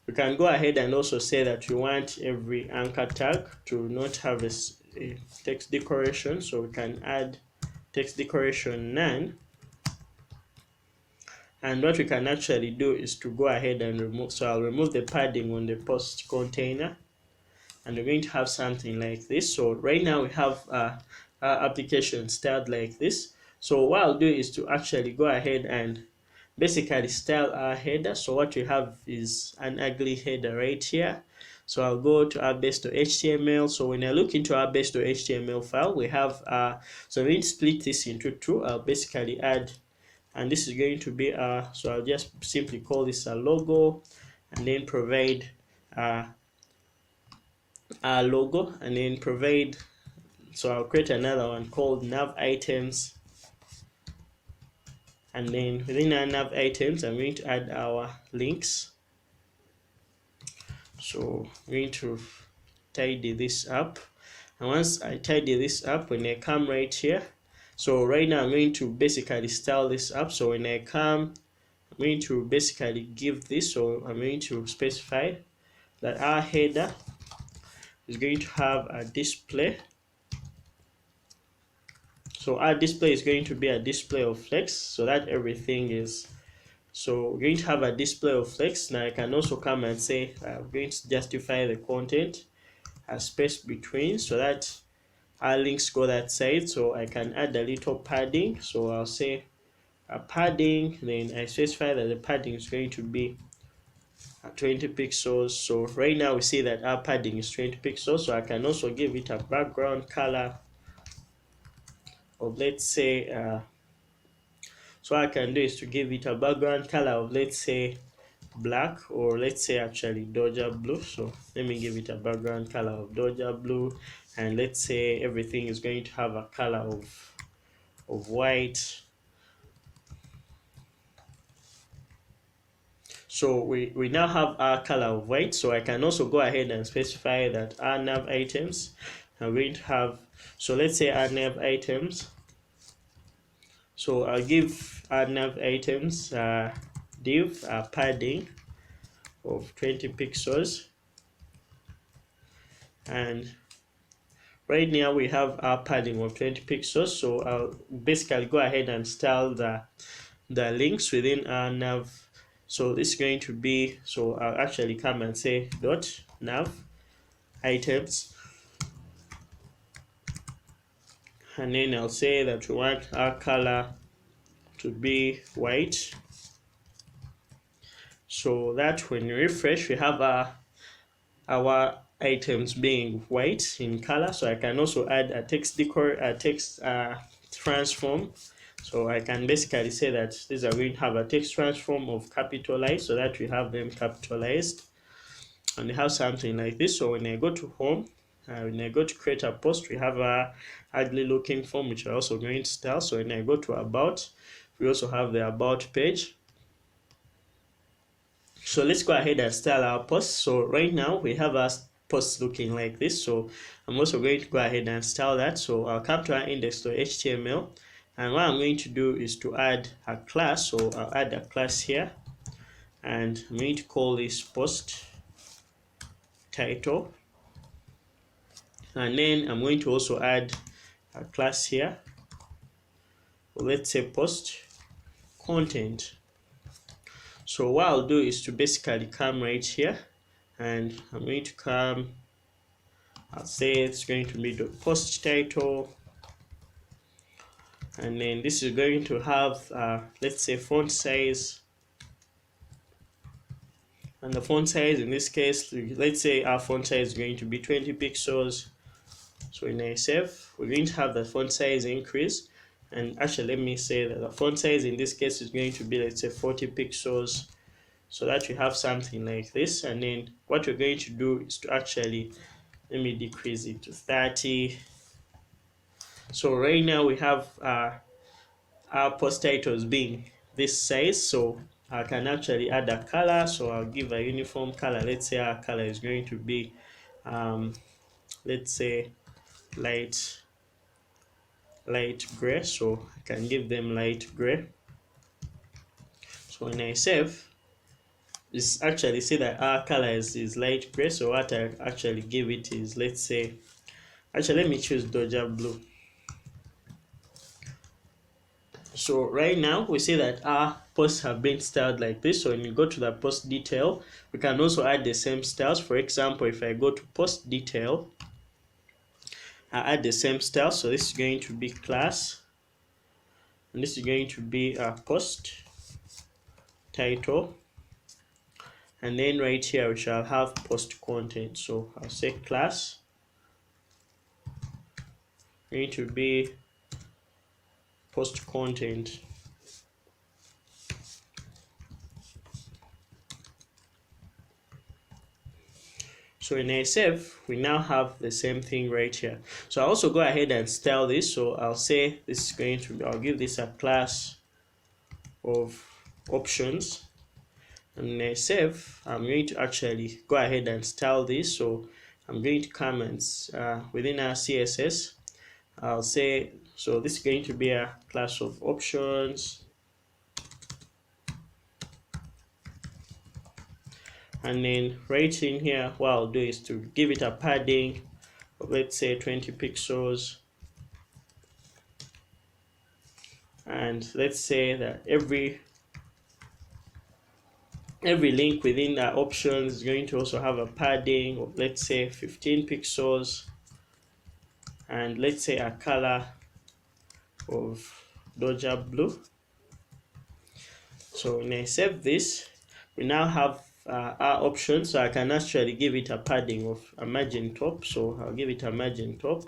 we can go ahead and also say that we want every anchor tag to not have a text decoration. So we can add text decoration none. And what we can actually do is to go ahead and remove. So I'll remove the padding on the post container, and we're going to have something like this. So right now we have our application styled like this. So what I'll do is to actually go ahead and basically style our header. So what we have is an ugly header right here. So I'll go to our base.html. So when I look into our base.html file, we have so we need to split this into two. I'll basically add, and this is going to be so I'll just simply call this a logo, and then provide a logo, and then provide, so I'll create another one called nav items, and then within our nav items I'm going to add our links. So I'm going to tidy this up, and once I tidy this up, when I come right here, so right now I'm going to basically style this up. So when I come, I'm going to basically give this, so I'm going to specify that our header is going to have a display. So our display is going to be a display of flex, so that everything is, so we're going to have a display of flex. Now I can also come and say I'm going to justify the content, a space between, so that our links go that side. So I can add a little padding, so I'll say a padding, then I specify that the padding is going to be 20 pixels. So right now we see that our padding is 20 pixels, so I can also give it a background color of, let's say so what I can do is to give it a background color of, let's say, black, or let's say actually Dodger blue. So let me give it a background color of Dodger blue, and let's say everything is going to have a color of white. So we now have our color of white. So I can also go ahead and specify that our nav items are going to have, so let's say our nav items, so I'll give our nav items div padding of 20 pixels, and right now we have our padding of 20 pixels. So I'll basically go ahead and style the links within our nav. So this is going to be, so I'll actually come and say dot nav items, and then I'll say that we want our color to be white, so that when we refresh we have our items being white in color. So I can also add a text transform. So I can basically say that these are going to have a text transform of capitalized, so that we have them capitalized, and we have something like this. So when I go to home, when I go to create a post, we have a ugly looking form, which are also going to style. So when I go to about, we also have the about page. So let's go ahead and style our post. So right now we have our post looking like this. So I'm also going to go ahead and style that. So I'll come to our index.html, and what I'm going to do is to add a class. So I'll add a class here, and I'm going to call this post title, and then I'm going to also add a class here. Let's say post content. So what I'll do is to basically come right here, and I'm going to come, I'll say it's going to be the post title, and then this is going to have let's say font size, and the font size in this case, let's say our font size is going to be 20 pixels. So when I save, we're going to have the font size increase, and actually let me say that the font size in this case is going to be, let's say, 40 pixels, so that we have something like this. And then what we're going to do is to actually, let me decrease it to 30. So right now we have our post titles being this size, so I can actually add a color. So I'll give a uniform color. Let's say our color is going to be let's say light gray, so I can give them light gray. So when I save, this actually see that our color is light gray. So what I actually give it is, let's say, actually let me choose Dodger blue. So right now we see that our posts have been styled like this. So when you go to the post detail, we can also add the same styles. For example, if I go to post detail, I add the same style. So this is going to be class, and this is going to be a post, title, and then right here we shall have post content. So I'll say class going to be post content. So in a save, we now have the same thing right here. So I'll also go ahead and style this. So I'll say this is going to be, I'll give this a class of options. And in a save, I'm going to actually go ahead and style this. So I'm going to come and within our CSS, I'll say, so this is going to be a class of options. And then right in here, what I'll do is to give it a padding of, let's say, 20 pixels. And let's say that every link within the options is going to also have a padding of, let's say, 15 pixels. And let's say a color of Dodger blue. So when I save this, we now have our options. So I can actually give it a padding of a margin top. So I'll give it a margin top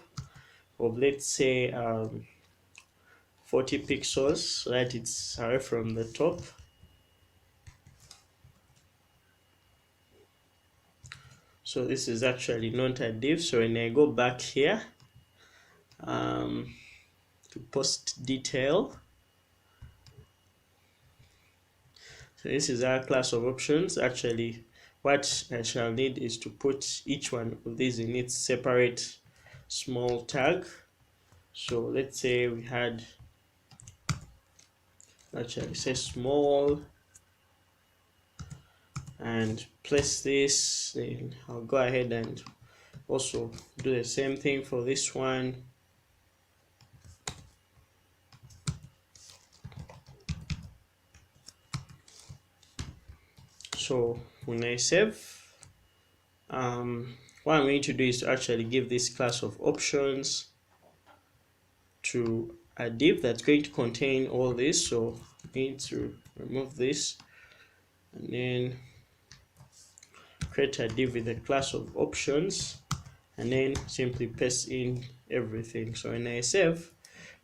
of, let's say, 40 pixels, so that it's away from the top. So this is actually not a div. So when I go back here to post detail, so this is our class of options. Actually, what I shall need is to put each one of these in its separate small tag. So let's say we had, actually say small, and place this. Then I'll go ahead and also do the same thing for this one. So when I save, what I'm going to do is to actually give this class of options to a div that's going to contain all this. So I'm going to remove this and then create a div with a class of options, and then simply paste in everything. So when I save,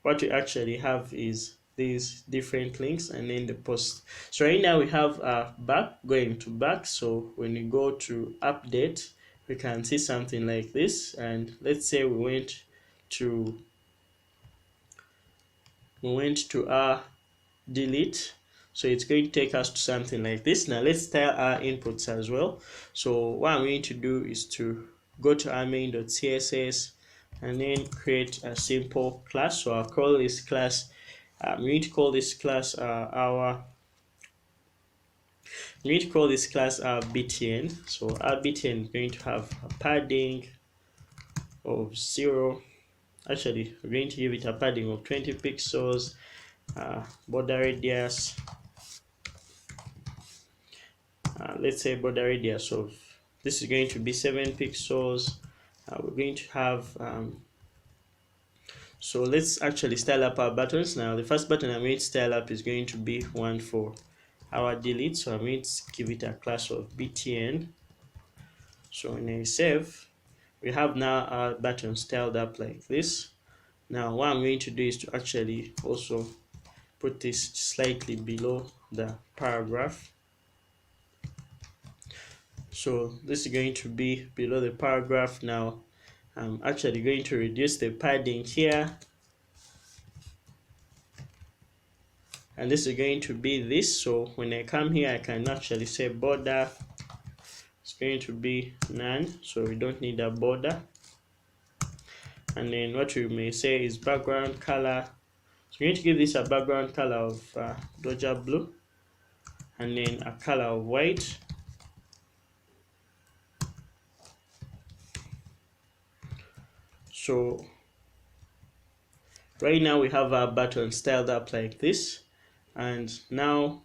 what we actually have is these different links and then the post. So right now we have back, going to back. So when we go to update, we can see something like this. And let's say we went to our delete. So it's going to take us to something like this. Now let's style our inputs as well. So what I'm going to do is to go to our main.css and then create a simple class. So I'll call this class, I'm going to call this class our btn. So our btn is going to have a padding of 0. Actually, we're going to give it a padding of 20 pixels, border radius, let's say border radius of, this is going to be 7 pixels. We're going to have so let's actually style up our buttons. Now the first button I'm going to style up is going to be one for our delete. So I'm going to give it a class of btn. So when I save, we have now our button styled up like this. Now what I'm going to do is to actually also put this slightly below the paragraph. So this is going to be below the paragraph. Now I'm actually going to reduce the padding here, and this is going to be this. So when I come here, I can actually say border, it's going to be none, so we don't need a border. And then what we may say is background color, so we're going to give this a background color of Dodger blue, and then a color of white. So right now we have our button styled up like this. And now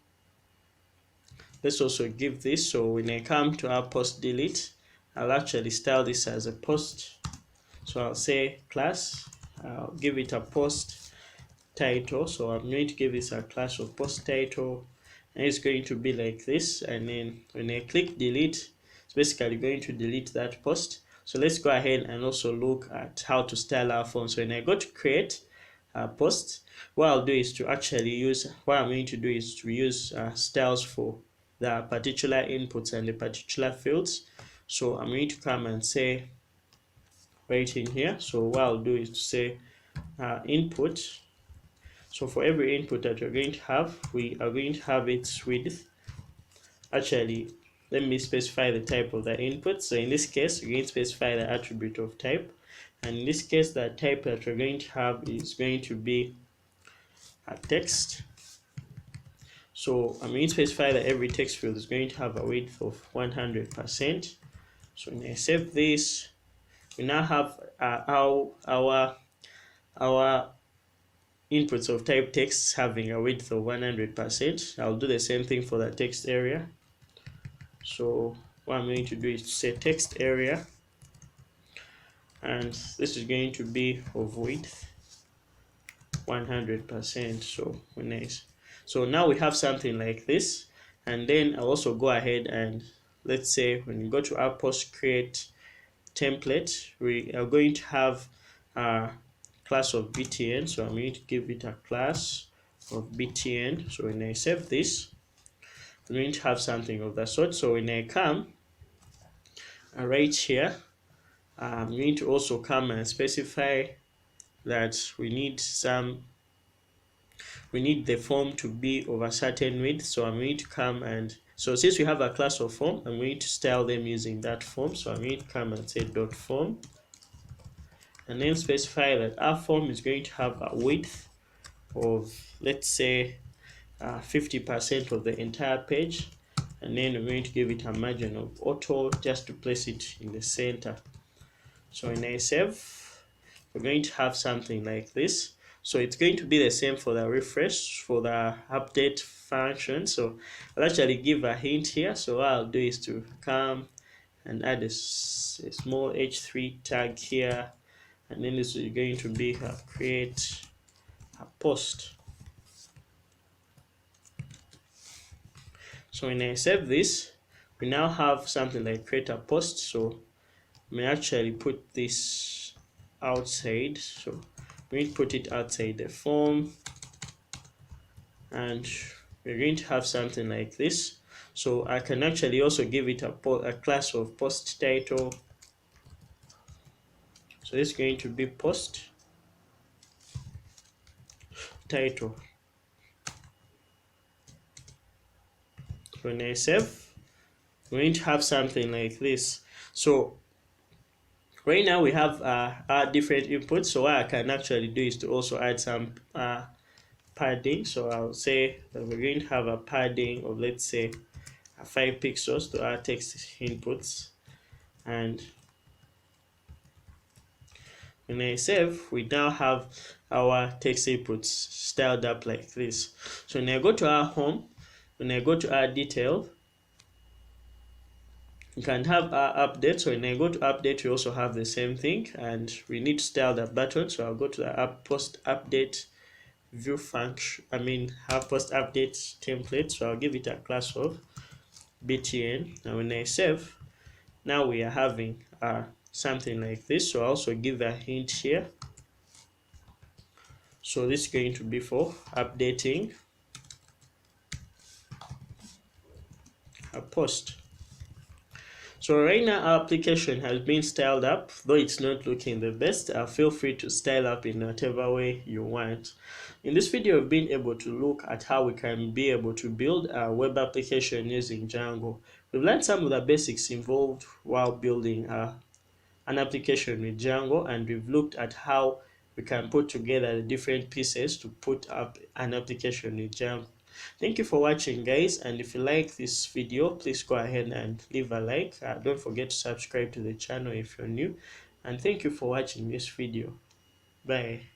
let's also give this, so when I come to our post delete, I'll actually style this as a post. So I'll say class, I'll give it a post title. So I'm going to give this a class of post title, and it's going to be like this. And then when I click delete, it's basically going to delete that post. So let's go ahead and also look at how to style our form. So when I go to create a post, what I'll do is to actually use, what I'm going to do is to use styles for the particular inputs and the particular fields. So I'm going to come and say right in here. So what I'll do is to say input. So for every input that we're going to have, we are going to have its width. Actually, let me specify the type of the input. So in this case, we're going to specify the attribute of type. And in this case, the type that we're going to have is going to be a text. So I'm going to specify that every text field is going to have a width of 100%. So when I save this, we now have our inputs of type text having a width of 100%. I'll do the same thing for the text area. So what I'm going to do is to say text area, and this is going to be of width 100%. So nice. So now we have something like this. And then I'll also go ahead and let's say when you go to our post create template, we are going to have a class of btn. So I'm going to give it a class of btn. So when I save this, I'm going to have something of that sort. So when I come right here, I'm going to also come and specify that we need the form to be of a certain width. So I'm going to come and, so since we have a class of form, I'm going to style them using that form. So I'm going to come and say dot form, and then specify that our form is going to have a width of, let's say, 50% of the entire page. And then we're going to give it a margin of auto just to place it in the center. So when I save, we're going to have something like this. So it's going to be the same for the refresh, for the update function. So I'll actually give a hint here. So what I'll do is to come and add a small h3 tag here, and then this is going to be create a post. So when I save this, we now have something like create a post. So we actually put this outside. So we put it outside the form, and we're going to have something like this. So I can actually also give it a class of post title. So it's going to be post title. When I save, we're going to have something like this. So right now we have our different inputs. So what I can actually do is to also add some padding. So I'll say that we're going to have a padding of, let's say, 5 pixels to our text inputs. And when I save, we now have our text inputs styled up like this. So when I go to our home, when I go to our detail, you can have our update. So when I go to update, we also have the same thing, and we need to style that button. So I'll go to the post update view function, have post update template. So I'll give it a class of btn. Now when I save, now we are having something like this. So I'll also give a hint here. So this is going to be for updating a post. So right now our application has been styled up, though it's not looking the best. Feel free to style up in whatever way you want. In this video, we've been able to look at how we can be able to build a web application using Django. We've learned some of the basics involved while building an application with Django, and we've looked at how we can put together the different pieces to put up an application with Django. Thank you for watching, guys, and if you like this video, please go ahead and leave a like. Don't forget to subscribe to the channel if you're new, and thank you for watching this video. Bye.